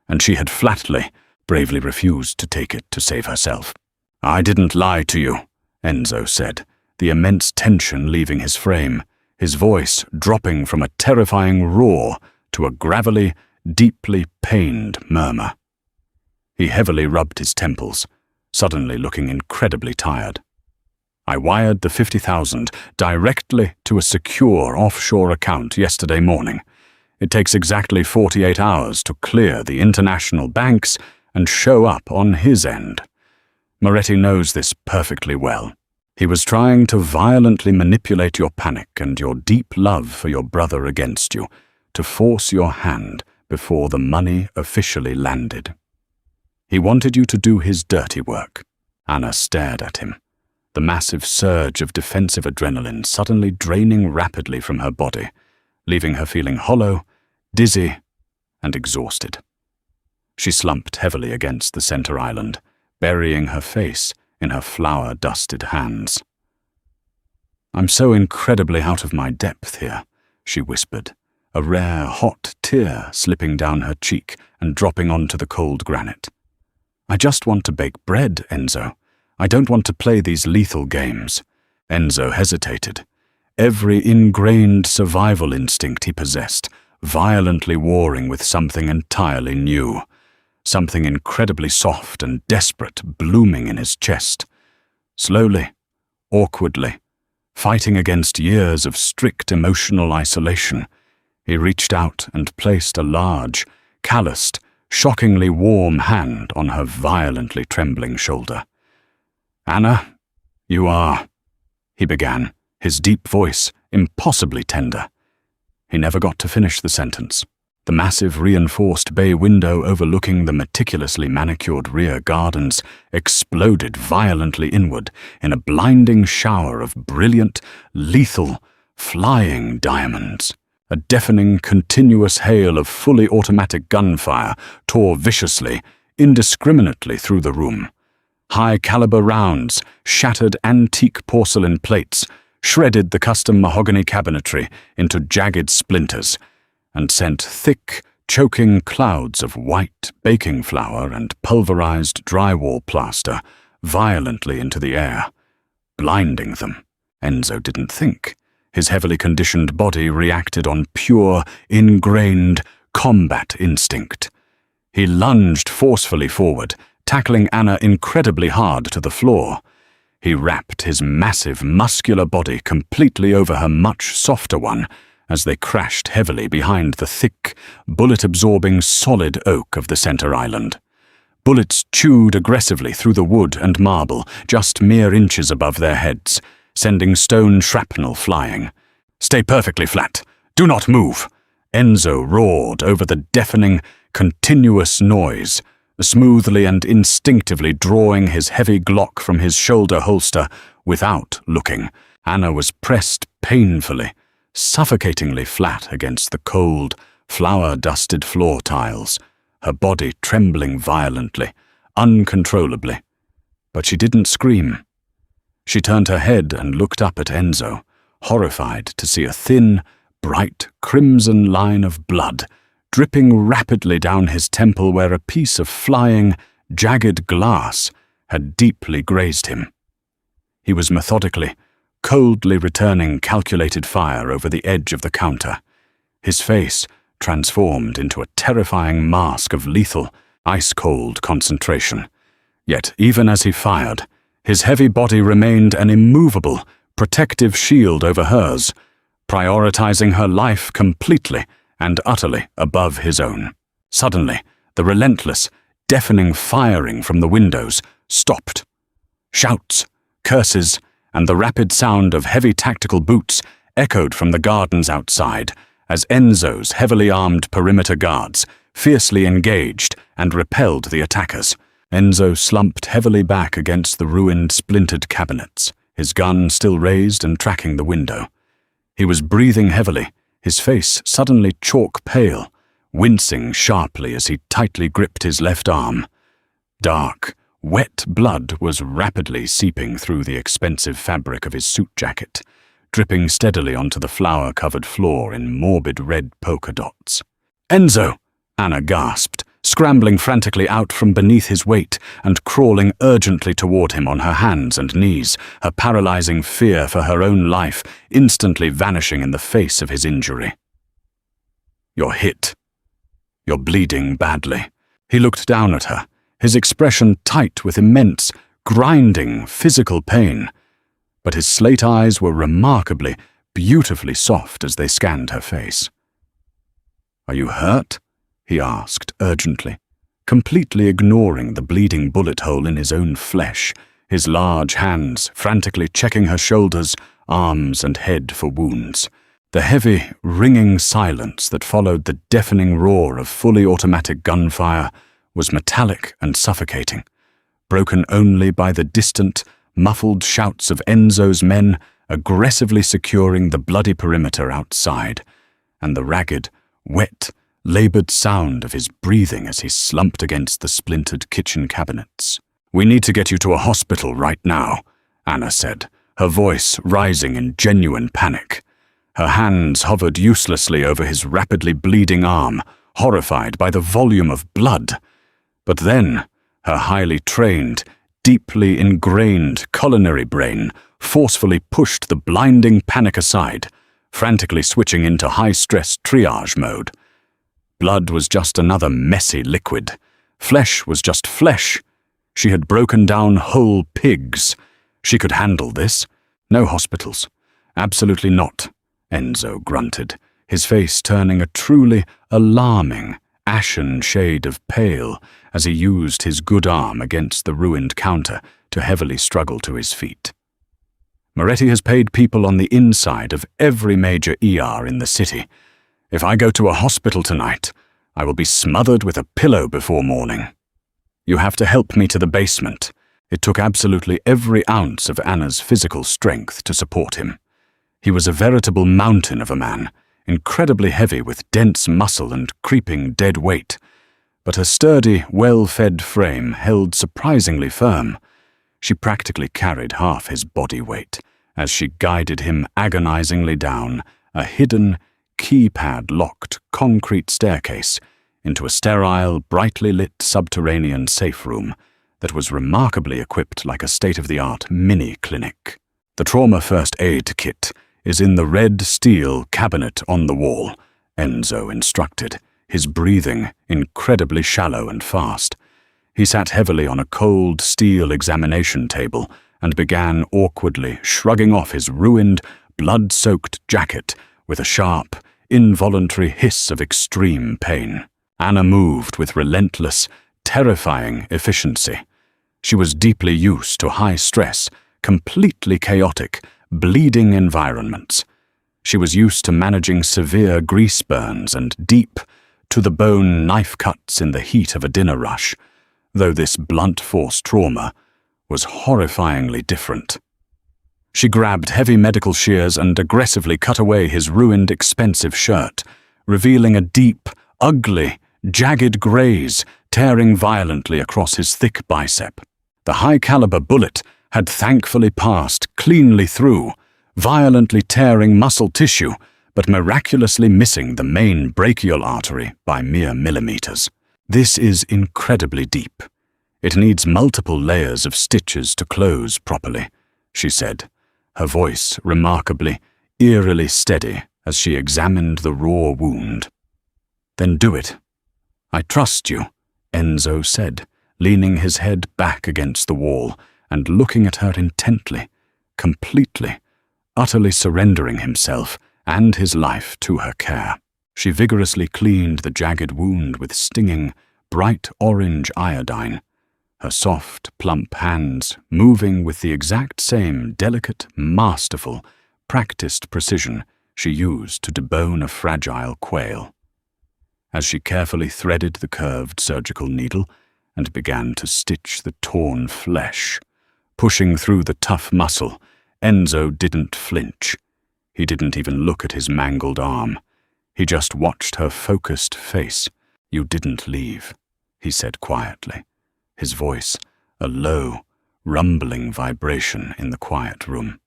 and she had flatly, bravely refused to take it to save herself. "I didn't lie to you," Enzo said, the immense tension leaving his frame, his voice dropping from a terrifying roar to a gravelly, deeply pained murmur. He heavily rubbed his temples, suddenly looking incredibly tired. "I wired the 50,000 directly to a secure offshore account yesterday morning. It takes exactly 48 hours to clear the international banks and show up on his end. Moretti knows this perfectly well. He was trying to violently manipulate your panic and your deep love for your brother against you, to force your hand before the money officially landed. He wanted you to do his dirty work." Anna stared at him, the massive surge of defensive adrenaline suddenly draining rapidly from her body, leaving her feeling hollow, dizzy, and exhausted. She slumped heavily against the center island, burying her face in her flour-dusted hands. "I'm so incredibly out of my depth here," she whispered, a rare hot tear slipping down her cheek and dropping onto the cold granite. "I just want to bake bread, Enzo. I don't want to play these lethal games." Enzo hesitated, every ingrained survival instinct he possessed violently warring with something entirely new, something incredibly soft and desperate blooming in his chest. Slowly, awkwardly, fighting against years of strict emotional isolation, he reached out and placed a large, calloused, shockingly warm hand on her violently trembling shoulder. "Anna, you are," he began, his deep voice impossibly tender. He never got to finish the sentence. The massive reinforced bay window overlooking the meticulously manicured rear gardens exploded violently inward in a blinding shower of brilliant, lethal, flying diamonds. A deafening, continuous hail of fully automatic gunfire tore viciously, indiscriminately through the room. High-caliber rounds shattered antique porcelain plates, shredded the custom mahogany cabinetry into jagged splinters, and sent thick, choking clouds of white baking flour and pulverized drywall plaster violently into the air, blinding them. Enzo didn't think. His heavily conditioned body reacted on pure, ingrained combat instinct. He lunged forcefully forward, tackling Anna incredibly hard to the floor. He wrapped his massive, muscular body completely over her much softer one as they crashed heavily behind the thick, bullet-absorbing solid oak of the center island. Bullets chewed aggressively through the wood and marble just mere inches above their heads, sending stone shrapnel flying. "Stay perfectly flat. Do not move," Enzo roared over the deafening, continuous noise, smoothly and instinctively drawing his heavy Glock from his shoulder holster without looking, Anna was pressed painfully, suffocatingly flat against the cold, flour-dusted floor tiles, her body trembling violently, uncontrollably. But she didn't scream. She turned her head and looked up at Enzo, horrified to see a thin, bright crimson line of blood dripping rapidly down his temple where a piece of flying, jagged glass had deeply grazed him. He was methodically, coldly returning calculated fire over the edge of the counter, his face transformed into a terrifying mask of lethal, ice-cold concentration. Yet even as he fired, his heavy body remained an immovable, protective shield over hers, prioritizing her life completely and utterly above his own. Suddenly, the relentless, deafening firing from the windows stopped. Shouts, curses, and the rapid sound of heavy tactical boots echoed from the gardens outside as Enzo's heavily armed perimeter guards fiercely engaged and repelled the attackers. Enzo slumped heavily back against the ruined, splintered cabinets, his gun still raised and tracking the window. He was breathing heavily, his face suddenly chalk pale, wincing sharply as he tightly gripped his left arm. Dark, wet blood was rapidly seeping through the expensive fabric of his suit jacket, dripping steadily onto the flour-covered floor in morbid red polka dots. "Enzo!" Anna gasped, scrambling frantically out from beneath his weight and crawling urgently toward him on her hands and knees, her paralyzing fear for her own life instantly vanishing in the face of his injury. "You're hit. You're bleeding badly." He looked down at her, his expression tight with immense, grinding physical pain, but his slate eyes were remarkably, beautifully soft as they scanned her face. "Are you hurt?" he asked urgently, completely ignoring the bleeding bullet hole in his own flesh, his large hands frantically checking her shoulders, arms, and head for wounds. The heavy, ringing silence that followed the deafening roar of fully automatic gunfire was metallic and suffocating, broken only by the distant, muffled shouts of Enzo's men aggressively securing the bloody perimeter outside, and the ragged, wet, labored sound of his breathing as he slumped against the splintered kitchen cabinets. "We need to get you to a hospital right now," Anna said, her voice rising in genuine panic. Her hands hovered uselessly over his rapidly bleeding arm, horrified by the volume of blood. But then, her highly trained, deeply ingrained culinary brain forcefully pushed the blinding panic aside, frantically switching into high-stress triage mode. Blood was just another messy liquid. Flesh was just flesh. She had broken down whole pigs. She could handle this. No hospitals. Absolutely not, Enzo grunted, his face turning a truly alarming, ashen shade of pale as he used his good arm against the ruined counter to heavily struggle to his feet. "Moretti has paid people on the inside of every major ER in the city. If I go to a hospital tonight, I will be smothered with a pillow before morning. You have to help me to the basement." It took absolutely every ounce of Anna's physical strength to support him. He was a veritable mountain of a man, incredibly heavy with dense muscle and creeping dead weight, but her sturdy, well-fed frame held surprisingly firm. She practically carried half his body weight as she guided him agonizingly down a hidden, keypad-locked concrete staircase into a sterile, brightly lit subterranean safe room that was remarkably equipped like a state-of-the-art mini-clinic. "The trauma first aid kit is in the red steel cabinet on the wall," Enzo instructed, his breathing incredibly shallow and fast. He sat heavily on a cold steel examination table and began awkwardly shrugging off his ruined, blood-soaked jacket with a sharp, involuntary hiss of extreme pain. Anna moved with relentless, terrifying efficiency. She was deeply used to high-stress, completely chaotic, bleeding environments. She was used to managing severe grease burns and deep, to-the-bone knife cuts in the heat of a dinner rush, though this blunt force trauma was horrifyingly different. She grabbed heavy medical shears and aggressively cut away his ruined, expensive shirt, revealing a deep, ugly, jagged graze tearing violently across his thick bicep. The high-caliber bullet had thankfully passed cleanly through, violently tearing muscle tissue, but miraculously missing the main brachial artery by mere millimeters. This is incredibly deep. It needs multiple layers of stitches to close properly, she said, her voice remarkably, eerily steady as she examined the raw wound. Then do it. I trust you, Enzo said, leaning his head back against the wall and looking at her intently, completely, utterly surrendering himself and his life to her care. She vigorously cleaned the jagged wound with stinging, bright orange iodine, her soft, plump hands moving with the exact same delicate, masterful, practiced precision she used to debone a fragile quail. As she carefully threaded the curved surgical needle and began to stitch the torn flesh, pushing through the tough muscle, Enzo didn't flinch. He didn't even look at his mangled arm. He just watched her focused face. You didn't leave, he said quietly, his voice a low, rumbling vibration in the quiet room.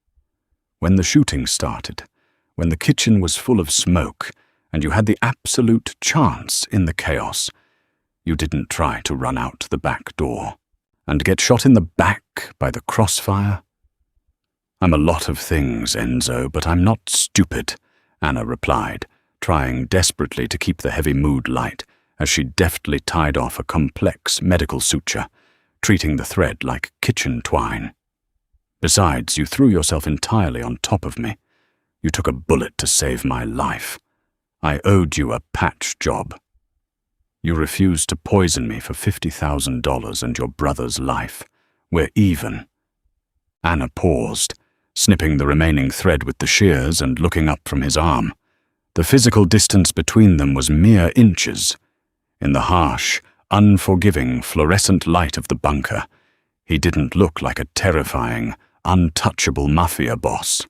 When the shooting started, when the kitchen was full of smoke, and you had the absolute chance in the chaos, you didn't try to run out the back door and get shot in the back by the crossfire. I'm a lot of things, Enzo, but I'm not stupid, Anna replied, trying desperately to keep the heavy mood light as she deftly tied off a complex medical suture, treating the thread like kitchen twine. Besides, you threw yourself entirely on top of me. You took a bullet to save my life. I owed you a patch job. You refused to poison me for $50,000 and your brother's life. We're even. Anna paused, snipping the remaining thread with the shears and looking up from his arm. The physical distance between them was mere inches. In the harsh, unforgiving, fluorescent light of the bunker, he didn't look like a terrifying, untouchable Mafia boss.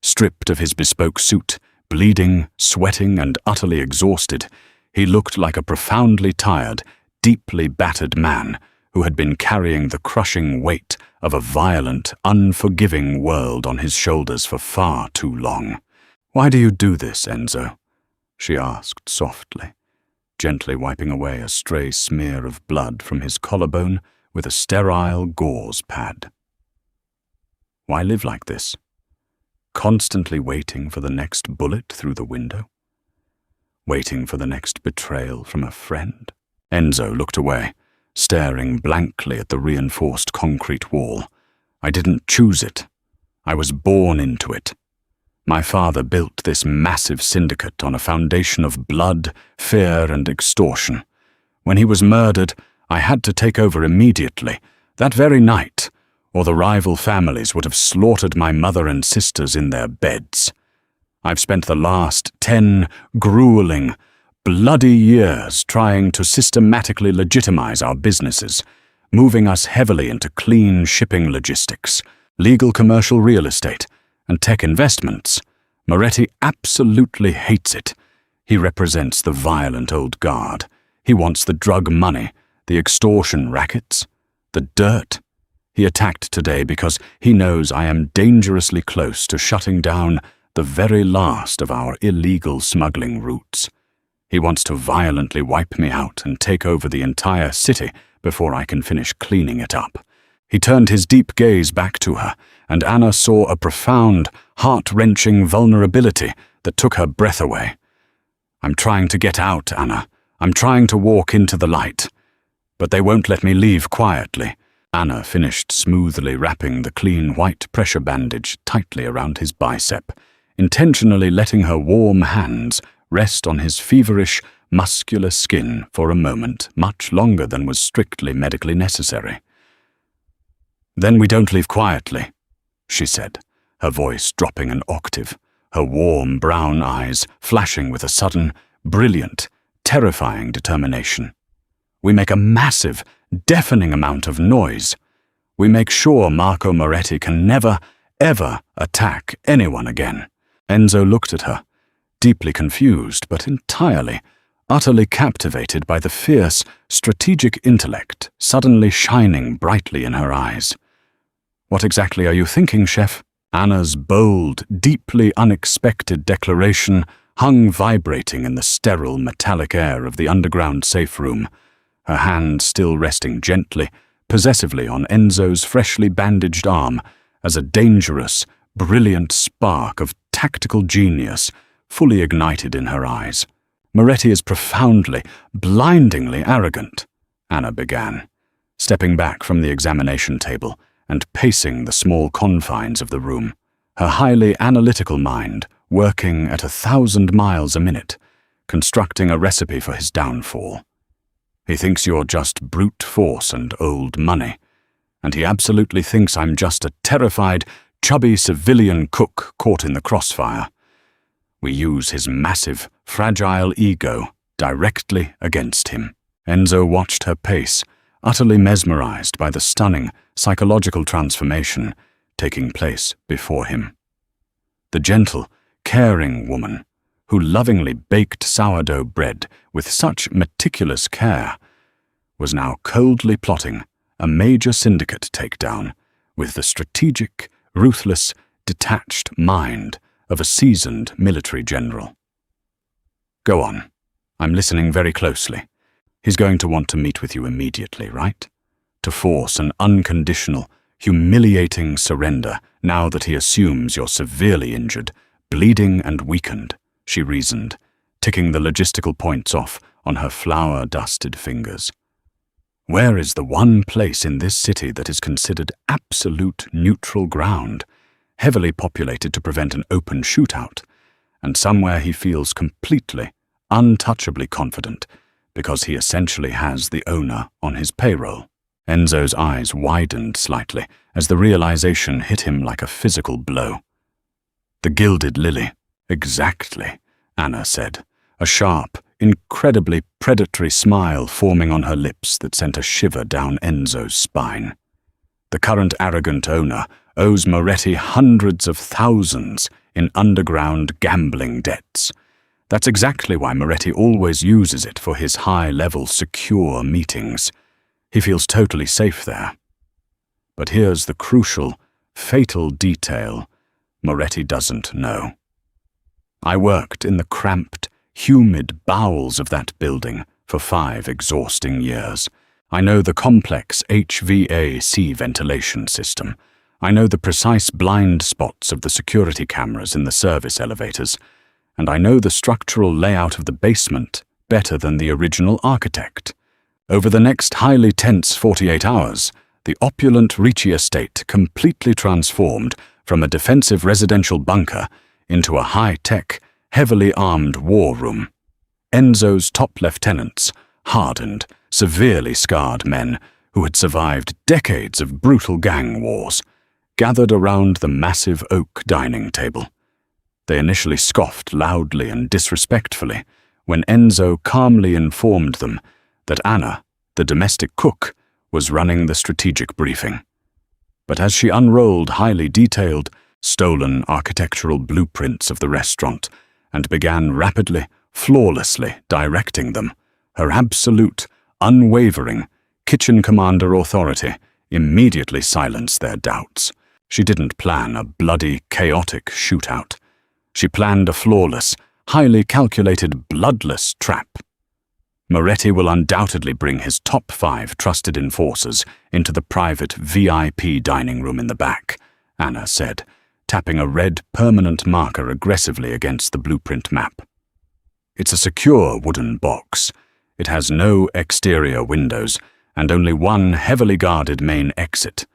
Stripped of his bespoke suit, bleeding, sweating, and utterly exhausted, he looked like a profoundly tired, deeply battered man who had been carrying the crushing weight of a violent, unforgiving world on his shoulders for far too long. "Why do you do this, Enzo?" she asked softly, gently wiping away a stray smear of blood from his collarbone with a sterile gauze pad. "Why live like this? Constantly waiting for the next bullet through the window? Waiting for the next betrayal from a friend?" Enzo looked away, staring blankly at the reinforced concrete wall. "I didn't choose it. I was born into it. My father built this massive syndicate on a foundation of blood, fear, and extortion. When he was murdered, I had to take over immediately, that very night, or the rival families would have slaughtered my mother and sisters in their beds. I've spent the last 10 grueling, bloody years trying to systematically legitimize our businesses, moving us heavily into clean shipping logistics, legal commercial real estate, and tech investments. Moretti absolutely hates it. He represents the violent old guard. He wants the drug money, the extortion rackets, the dirt. He attacked today because he knows I am dangerously close to shutting down the very last of our illegal smuggling routes. He wants to violently wipe me out and take over the entire city before I can finish cleaning it up. He turned his deep gaze back to her, and Anna saw a profound, heart-wrenching vulnerability that took her breath away. "I'm trying to get out, Anna. I'm trying to walk into the light. But they won't let me leave quietly." Anna finished smoothly wrapping the clean white pressure bandage tightly around his bicep, intentionally letting her warm hands rest on his feverish, muscular skin for a moment, much longer than was strictly medically necessary. "Then we don't leave quietly," she said, her voice dropping an octave, her warm brown eyes flashing with a sudden, brilliant, terrifying determination. "We make a massive, deafening amount of noise. We make sure Marco Moretti can never, ever attack anyone again. Enzo looked at her, deeply confused but entirely, utterly captivated by the fierce, strategic intellect suddenly shining brightly in her eyes. "What exactly are you thinking, Chef?" Anna's bold, deeply unexpected declaration hung vibrating in the sterile, metallic air of the underground safe room, her hand still resting gently, possessively on Enzo's freshly bandaged arm as a dangerous, brilliant spark of tactical genius fully ignited in her eyes. "Moretti is profoundly, blindingly arrogant," Anna began, stepping back from the examination table and pacing the small confines of the room, her highly analytical mind working at 1,000 miles a minute, constructing a recipe for his downfall. "He thinks you're just brute force and old money, and he absolutely thinks I'm just a terrified, chubby civilian cook caught in the crossfire. We use his massive, fragile ego directly against him." Enzo watched her pace, utterly mesmerized by the stunning psychological transformation taking place before him. The gentle, caring woman, who lovingly baked sourdough bread with such meticulous care, was now coldly plotting a major syndicate takedown with the strategic, ruthless, detached mind of a seasoned military general. "Go on. I'm listening very closely. He's going to want to meet with you immediately, right? To force an unconditional, humiliating surrender now that he assumes you're severely injured, bleeding and weakened," she reasoned, ticking the logistical points off on her flour-dusted fingers. "Where is the one place in this city that is considered absolute neutral ground, heavily populated to prevent an open shootout, and somewhere he feels completely, untouchably confident because he essentially has the owner on his payroll?" Enzo's eyes widened slightly as the realization hit him like a physical blow. "The Gilded Lily." "Exactly," Anna said, a sharp, incredibly predatory smile forming on her lips that sent a shiver down Enzo's spine. "The current arrogant owner owes Moretti hundreds of thousands in underground gambling debts. That's exactly why Moretti always uses it for his high-level secure meetings. He feels totally safe there. But here's the crucial, fatal detail Moretti doesn't know. I worked in the cramped, humid bowels of that building for 5 exhausting years. I know the complex HVAC ventilation system. I know the precise blind spots of the security cameras in the service elevators, and I know the structural layout of the basement better than the original architect. Over the next highly tense 48 hours, the opulent Ricci estate completely transformed from a defensive residential bunker into a high-tech, heavily armed war room. Enzo's top lieutenants, hardened, severely scarred men who had survived decades of brutal gang wars, gathered around the massive oak dining table. They initially scoffed loudly and disrespectfully when Enzo calmly informed them that Anna, the domestic cook, was running the strategic briefing. But as she unrolled highly detailed, stolen architectural blueprints of the restaurant and began rapidly, flawlessly directing them, her absolute, unwavering, kitchen commander authority immediately silenced their doubts. She didn't plan a bloody, chaotic shootout. She planned a flawless, highly calculated, bloodless trap. Moretti will undoubtedly bring his top 5 trusted enforcers into the private VIP dining room in the back, Anna said, tapping a red permanent marker aggressively against the blueprint map. It's a secure wooden box. It has no exterior windows and only one heavily guarded main exit.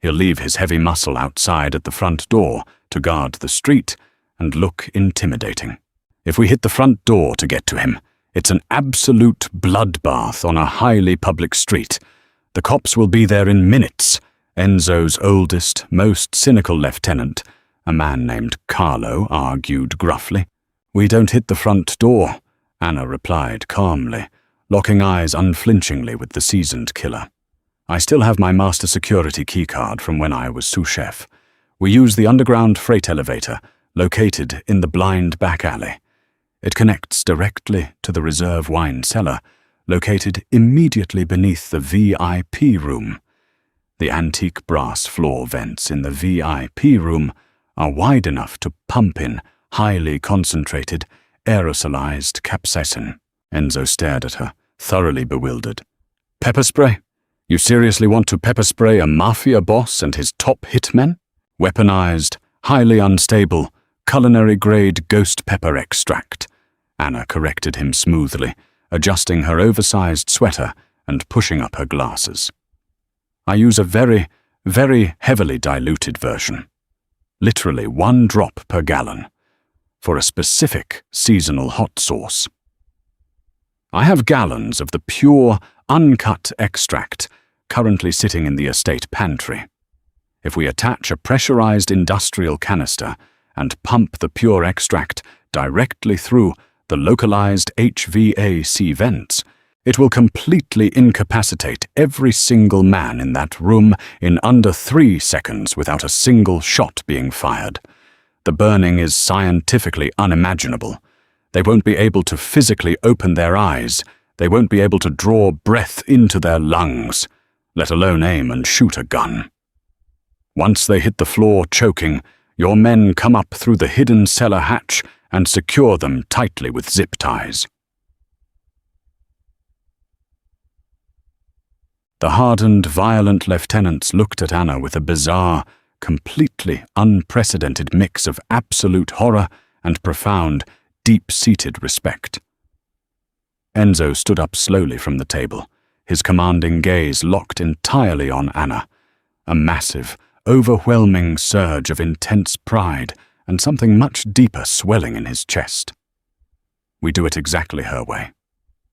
He'll leave his heavy muscle outside at the front door to guard the street and look intimidating. If we hit the front door to get to him, it's an absolute bloodbath on a highly public street. The cops will be there in minutes. Enzo's oldest, most cynical lieutenant, a man named Carlo, argued gruffly. We don't hit the front door, Anna replied calmly, locking eyes unflinchingly with the seasoned killer. I still have my master security keycard from when I was sous-chef. We use the underground freight elevator, located in the blind back alley. It connects directly to the reserve wine cellar, located immediately beneath the VIP room. The antique brass floor vents in the VIP room are wide enough to pump in highly concentrated, aerosolized capsaicin. Enzo stared at her, thoroughly bewildered. Pepper spray? You seriously want to pepper spray a Mafia boss and his top hitmen? Weaponized, highly unstable, culinary-grade ghost pepper extract. Anna corrected him smoothly, adjusting her oversized sweater and pushing up her glasses. I use a very, very heavily diluted version. Literally 1 drop per gallon. For a specific seasonal hot sauce. I have gallons of the pure, uncut extract currently sitting in the estate pantry. If we attach a pressurized industrial canister and pump the pure extract directly through the localized HVAC vents, it will completely incapacitate every single man in that room in under 3 seconds without a single shot being fired. The burning is scientifically unimaginable. They won't be able to physically open their eyes. They won't be able to draw breath into their lungs, let alone aim and shoot a gun. Once they hit the floor choking, your men come up through the hidden cellar hatch and secure them tightly with zip ties. The hardened, violent lieutenants looked at Anna with a bizarre, completely unprecedented mix of absolute horror and profound, deep-seated respect. Enzo stood up slowly from the table, his commanding gaze locked entirely on Anna, a massive, overwhelming surge of intense pride and something much deeper swelling in his chest. We do it exactly her way.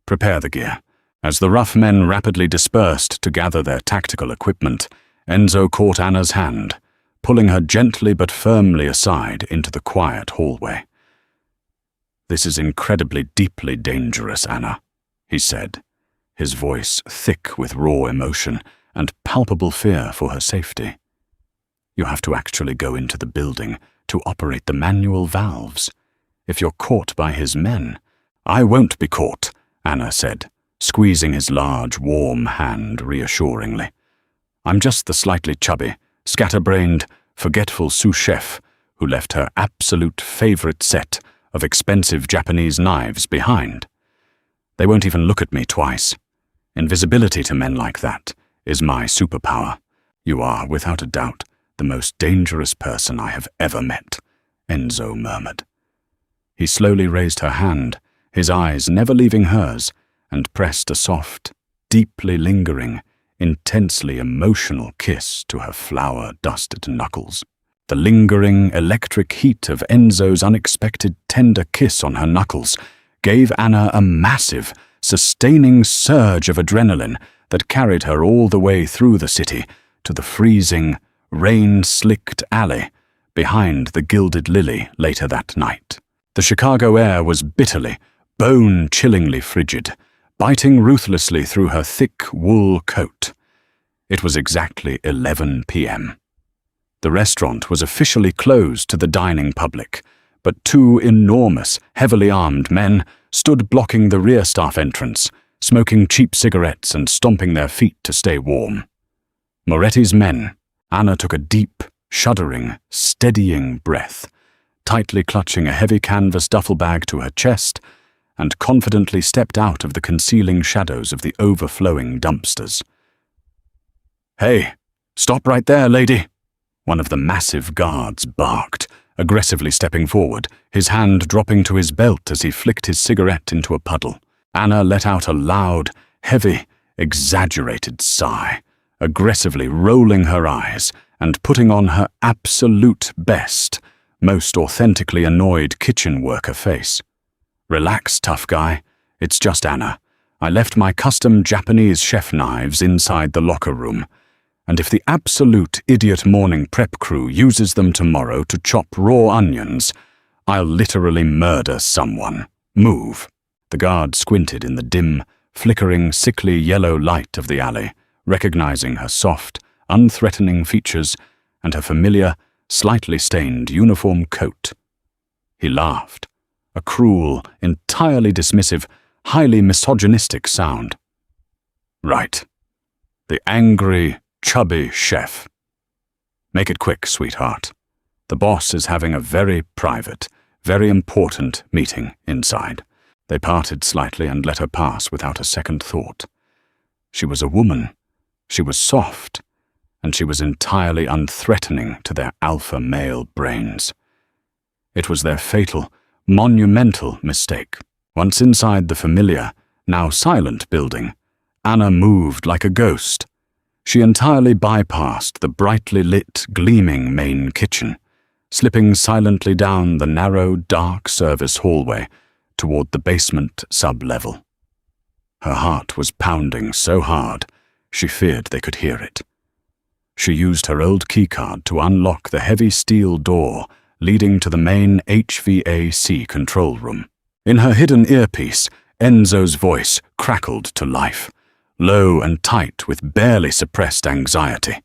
Prepare the gear. As the rough men rapidly dispersed to gather their tactical equipment, Enzo caught Anna's hand, pulling her gently but firmly aside into the quiet hallway. This is incredibly deeply dangerous, Anna, he said, his voice thick with raw emotion and palpable fear for her safety. You have to actually go into the building to operate the manual valves. If you're caught by his men— I won't be caught, Anna said, squeezing his large, warm hand reassuringly. I'm just the slightly chubby, scatterbrained, forgetful sous-chef who left her absolute favorite set of expensive Japanese knives behind. They won't even look at me twice. Invisibility to men like that is my superpower. You are, without a doubt, the most dangerous person I have ever met, Enzo murmured. He slowly raised her hand, his eyes never leaving hers, and pressed a soft, deeply lingering, intensely emotional kiss to her flour-dusted knuckles. The lingering, electric heat of Enzo's unexpected tender kiss on her knuckles gave Anna a massive, sustaining surge of adrenaline that carried her all the way through the city to the freezing, rain-slicked alley behind the Gilded Lily later that night. The Chicago air was bitterly, bone-chillingly frigid, biting ruthlessly through her thick wool coat. It was exactly 11 p.m. The restaurant was officially closed to the dining public, but 2 enormous, heavily armed men stood blocking the rear staff entrance, smoking cheap cigarettes and stomping their feet to stay warm. Moretti's men. Anna took a deep, shuddering, steadying breath, tightly clutching a heavy canvas duffel bag to her chest, and confidently stepped out of the concealing shadows of the overflowing dumpsters. "Hey, stop right there, lady!" One of the massive guards barked, aggressively stepping forward, his hand dropping to his belt as he flicked his cigarette into a puddle. Anna let out a loud, heavy, exaggerated sigh, aggressively rolling her eyes and putting on her absolute best, most authentically annoyed kitchen worker face. "Relax, tough guy. It's just Anna. I left my custom Japanese chef knives inside the locker room, and if the absolute idiot morning prep crew uses them tomorrow to chop raw onions, I'll literally murder someone. Move." The guard squinted in the dim, flickering, sickly yellow light of the alley, recognizing her soft, unthreatening features and her familiar, slightly stained uniform coat. He laughed, a cruel, entirely dismissive, highly misogynistic sound. Right. The angry, chubby chef. Make it quick, sweetheart. The boss is having a very private, very important meeting inside. They parted slightly and let her pass without a second thought. She was a woman. She was soft, and she was entirely unthreatening to their alpha male brains. It was their fatal, monumental mistake. Once inside the familiar, now silent building, Anna moved like a ghost. She entirely bypassed the brightly lit, gleaming main kitchen, slipping silently down the narrow, dark service hallway toward the basement sub-level. Her heart was pounding so hard, she feared they could hear it. She used her old keycard to unlock the heavy steel door leading to the main HVAC control room. In her hidden earpiece, Enzo's voice crackled to life, low and tight with barely suppressed anxiety.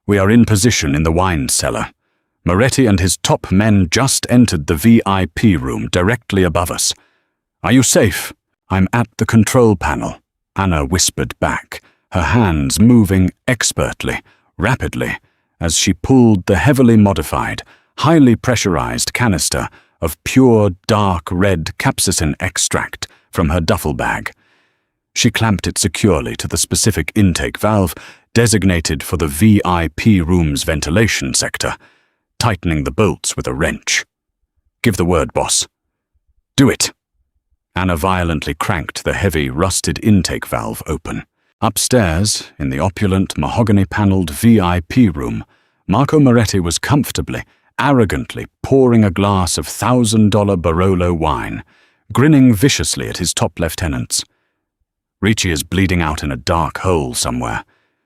We are in position in the wine cellar. Moretti and his top men just entered the VIP room directly above us. Are you safe? I'm at the control panel, Anna whispered back, her hands moving expertly, rapidly, as she pulled the heavily modified, highly pressurized canister of pure dark red capsaicin extract from her duffel bag. She clamped it securely to the specific intake valve designated for the VIP room's ventilation sector, tightening the bolts with a wrench. Give the word, boss. Do it. Anna violently cranked the heavy, rusted intake valve open. Upstairs, in the opulent, mahogany-paneled VIP room, Marco Moretti was comfortably, arrogantly pouring a glass of $1,000 Barolo wine, grinning viciously at his top lieutenants. Ricci is bleeding out in a dark hole somewhere.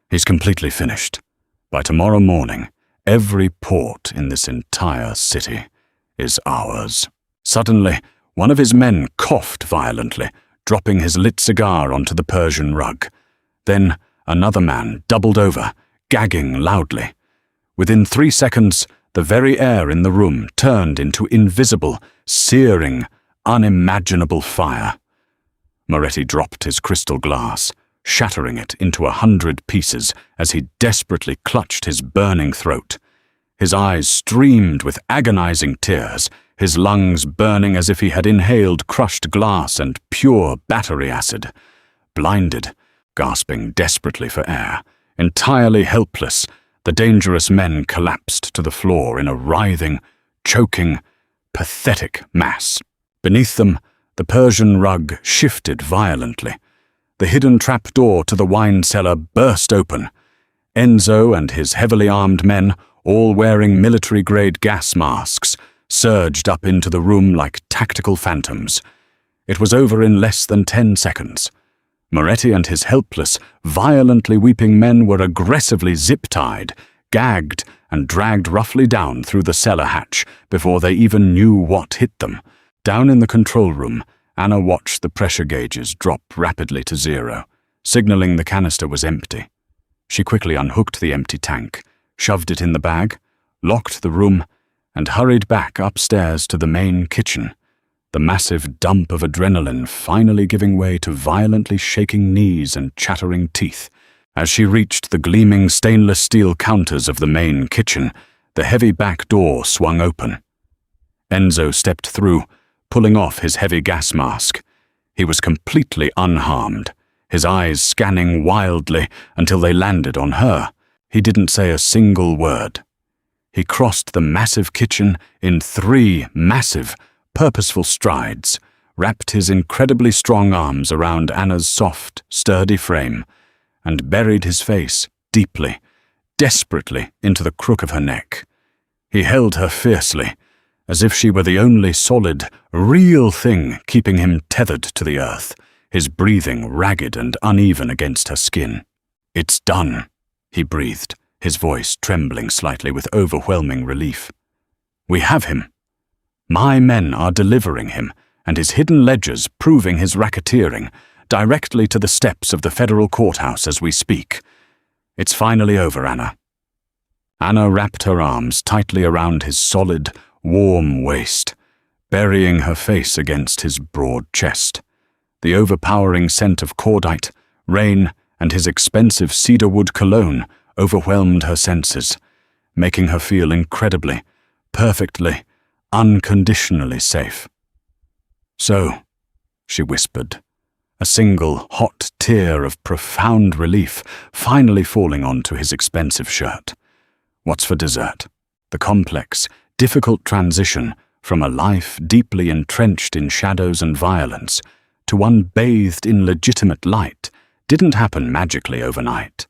He's completely finished. By tomorrow morning, every port in this entire city is ours. Suddenly, one of his men coughed violently, dropping his lit cigar onto the Persian rug. Then another man doubled over, gagging loudly. Within 3 seconds, the very air in the room turned into invisible, searing, unimaginable fire. Moretti dropped his crystal glass, shattering it into 100 pieces as he desperately clutched his burning throat. His eyes streamed with agonizing tears, his lungs burning as if he had inhaled crushed glass and pure battery acid. Blinded, gasping desperately for air, entirely helpless, the dangerous men collapsed to the floor in a writhing, choking, pathetic mass. Beneath them, the Persian rug shifted violently. The hidden trapdoor to the wine cellar burst open. Enzo and his heavily armed men, all wearing military-grade gas masks, surged up into the room like tactical phantoms. It was over in less than 10 seconds. Moretti and his helpless, violently weeping men were aggressively zip-tied, gagged, and dragged roughly down through the cellar hatch before they even knew what hit them. Down in the control room, Anna watched the pressure gauges drop rapidly to 0, signaling the canister was empty. She quickly unhooked the empty tank, shoved it in the bag, locked the room, and hurried back upstairs to the main kitchen, the massive dump of adrenaline finally giving way to violently shaking knees and chattering teeth. As she reached the gleaming stainless steel counters of the main kitchen, the heavy back door swung open. Enzo stepped through, pulling off his heavy gas mask. He was completely unharmed, his eyes scanning wildly until they landed on her. He didn't say a single word. He crossed the massive kitchen in 3 massive, purposeful strides, wrapped his incredibly strong arms around Anna's soft, sturdy frame, and buried his face deeply, desperately into the crook of her neck. He held her fiercely, as if she were the only solid, real thing keeping him tethered to the earth, his breathing ragged and uneven against her skin. "It's done," he breathed, his voice trembling slightly with overwhelming relief. "We have him. My men are delivering him, and his hidden ledgers proving his racketeering, directly to the steps of the federal courthouse as we speak. It's finally over, Anna. Anna wrapped her arms tightly around his solid, warm waist, burying her face against his broad chest. The overpowering scent of cordite, rain, and his expensive cedarwood cologne overwhelmed her senses, making her feel incredibly, perfectly, unconditionally safe. "So," she whispered, a single hot tear of profound relief finally falling onto his expensive shirt. "What's for dessert?" The complex, difficult transition from a life deeply entrenched in shadows and violence to one bathed in legitimate light didn't happen magically overnight.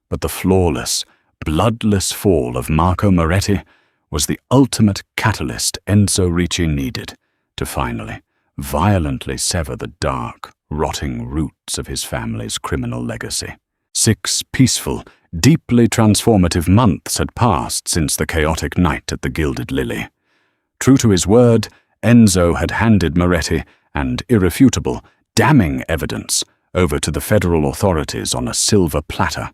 But the flawless, bloodless fall of Marco Moretti was the ultimate catalyst Enzo Ricci needed to finally, violently sever the dark, rotting roots of his family's criminal legacy. 6 peaceful, deeply transformative months had passed since the chaotic night at the Gilded Lily. True to his word, Enzo had handed Moretti and irrefutable, damning evidence over to the federal authorities on a silver platter.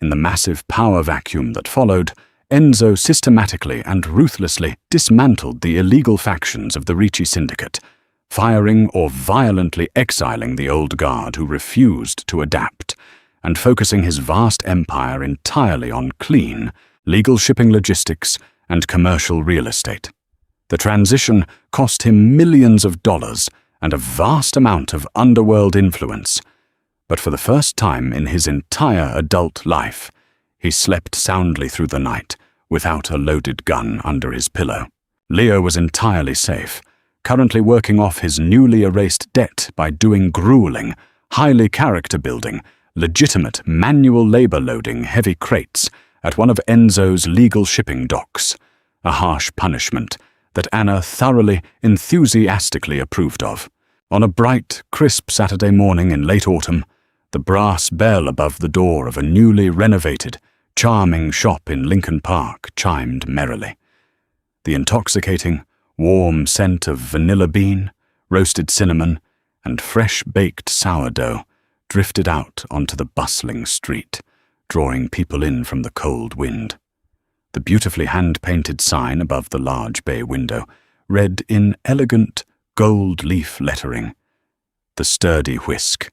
In the massive power vacuum that followed, Enzo systematically and ruthlessly dismantled the illegal factions of the Ricci syndicate, firing or violently exiling the old guard who refused to adapt, and focusing his vast empire entirely on clean, legal shipping logistics and commercial real estate. The transition cost him millions of dollars and a vast amount of underworld influence, but for the first time in his entire adult life, he slept soundly through the night without a loaded gun under his pillow. Leo was entirely safe, currently working off his newly erased debt by doing grueling, highly character-building, legitimate manual labor-loading heavy crates at one of Enzo's legal shipping docks, a harsh punishment that Anna thoroughly, enthusiastically approved of. On a bright, crisp Saturday morning in late autumn, the brass bell above the door of a newly renovated, charming shop in Lincoln Park chimed merrily. The intoxicating, warm scent of vanilla bean, roasted cinnamon, and fresh-baked sourdough drifted out onto the bustling street, drawing people in from the cold wind. The beautifully hand-painted sign above the large bay window read in elegant gold leaf lettering, "The Sturdy Whisk,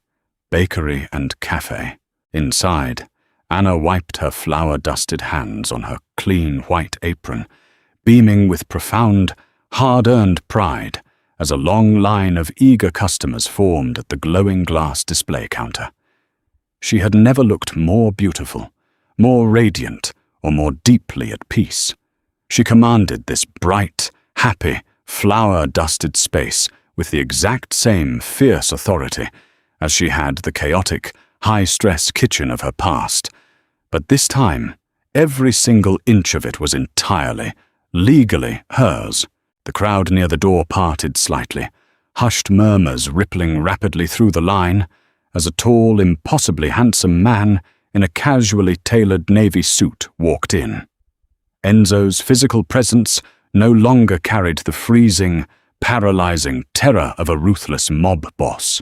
Bakery and Cafe." Inside, Anna wiped her flour-dusted hands on her clean white apron, beaming with profound, hard-earned pride as a long line of eager customers formed at the glowing glass display counter. She had never looked more beautiful, more radiant, or more deeply at peace. She commanded this bright, happy, flour-dusted space with the exact same fierce authority as she had the chaotic, high-stress kitchen of her past. But this time, every single inch of it was entirely, legally hers. The crowd near the door parted slightly, hushed murmurs rippling rapidly through the line, as a tall, impossibly handsome man in a casually tailored navy suit walked in. Enzo's physical presence no longer carried the freezing, paralyzing terror of a ruthless mob boss.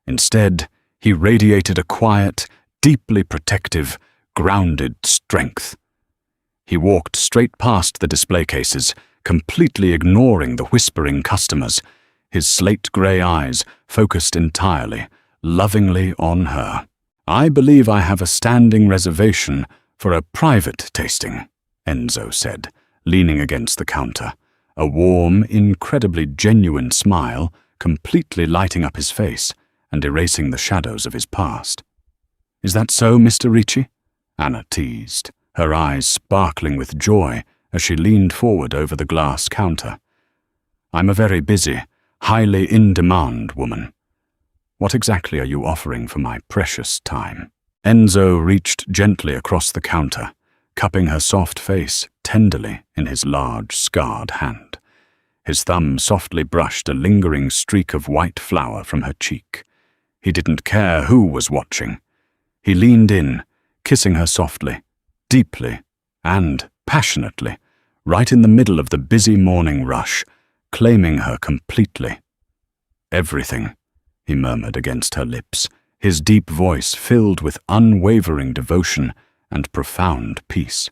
Instead, he radiated a quiet, deeply protective, grounded strength. He walked straight past the display cases, completely ignoring the whispering customers, his slate-gray eyes focused entirely, lovingly on her. "I believe I have a standing reservation for a private tasting," Enzo said, leaning against the counter, a warm, incredibly genuine smile completely lighting up his face and erasing the shadows of his past. "Is that so, Mr. Ricci?" Anna teased, her eyes sparkling with joy as she leaned forward over the glass counter. "I'm a very busy, highly in-demand woman. What exactly are you offering for my precious time?" Enzo reached gently across the counter, cupping her soft face tenderly in his large, scarred hand. His thumb softly brushed a lingering streak of white flour from her cheek. He didn't care who was watching. He leaned in, kissing her softly, deeply, and passionately, right in the middle of the busy morning rush, claiming her completely. "Everything," he murmured against her lips, his deep voice filled with unwavering devotion and profound peace.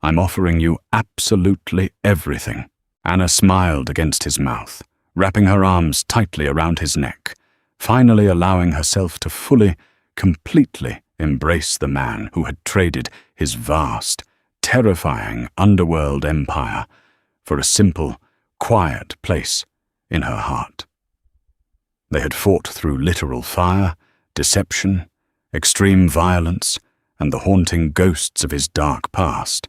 I'm offering you absolutely everything." Anna smiled against his mouth, wrapping her arms tightly around his neck, finally allowing herself to fully, completely embrace the man who had traded his vast, terrifying underworld empire for a simple, quiet place in her heart. They had fought through literal fire, deception, extreme violence, and the haunting ghosts of his dark past,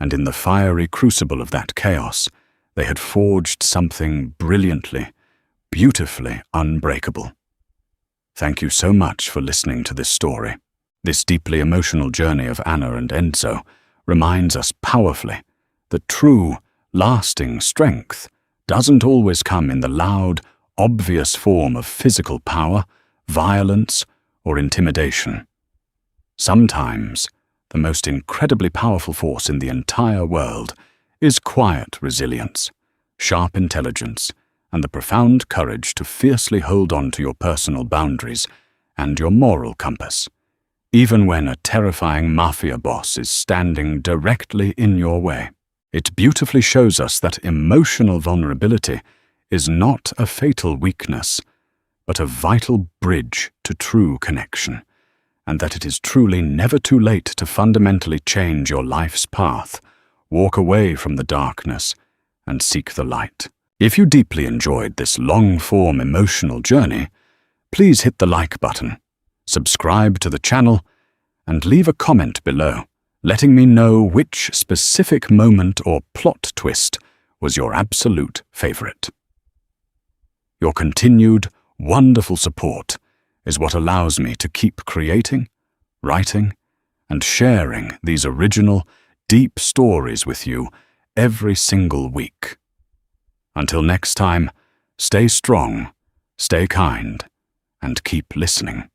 and in the fiery crucible of that chaos, they had forged something brilliantly, beautifully unbreakable. Thank you so much for listening to this story. This deeply emotional journey of Anna and Enzo reminds us powerfully that true, lasting strength doesn't always come in the loud, obvious form of physical power, violence, or intimidation. Sometimes, the most incredibly powerful force in the entire world is quiet resilience, sharp intelligence, and the profound courage to fiercely hold on to your personal boundaries and your moral compass, even when a terrifying mafia boss is standing directly in your way. It beautifully shows us that emotional vulnerability is not a fatal weakness, but a vital bridge to true connection, and that it is truly never too late to fundamentally change your life's path, walk away from the darkness, and seek the light. If you deeply enjoyed this long-form emotional journey, please hit the like button, subscribe to the channel, and leave a comment below, letting me know which specific moment or plot twist was your absolute favorite. Your continued, wonderful support is what allows me to keep creating, writing, and sharing these original, deep stories with you every single week. Until next time, stay strong, stay kind, and keep listening.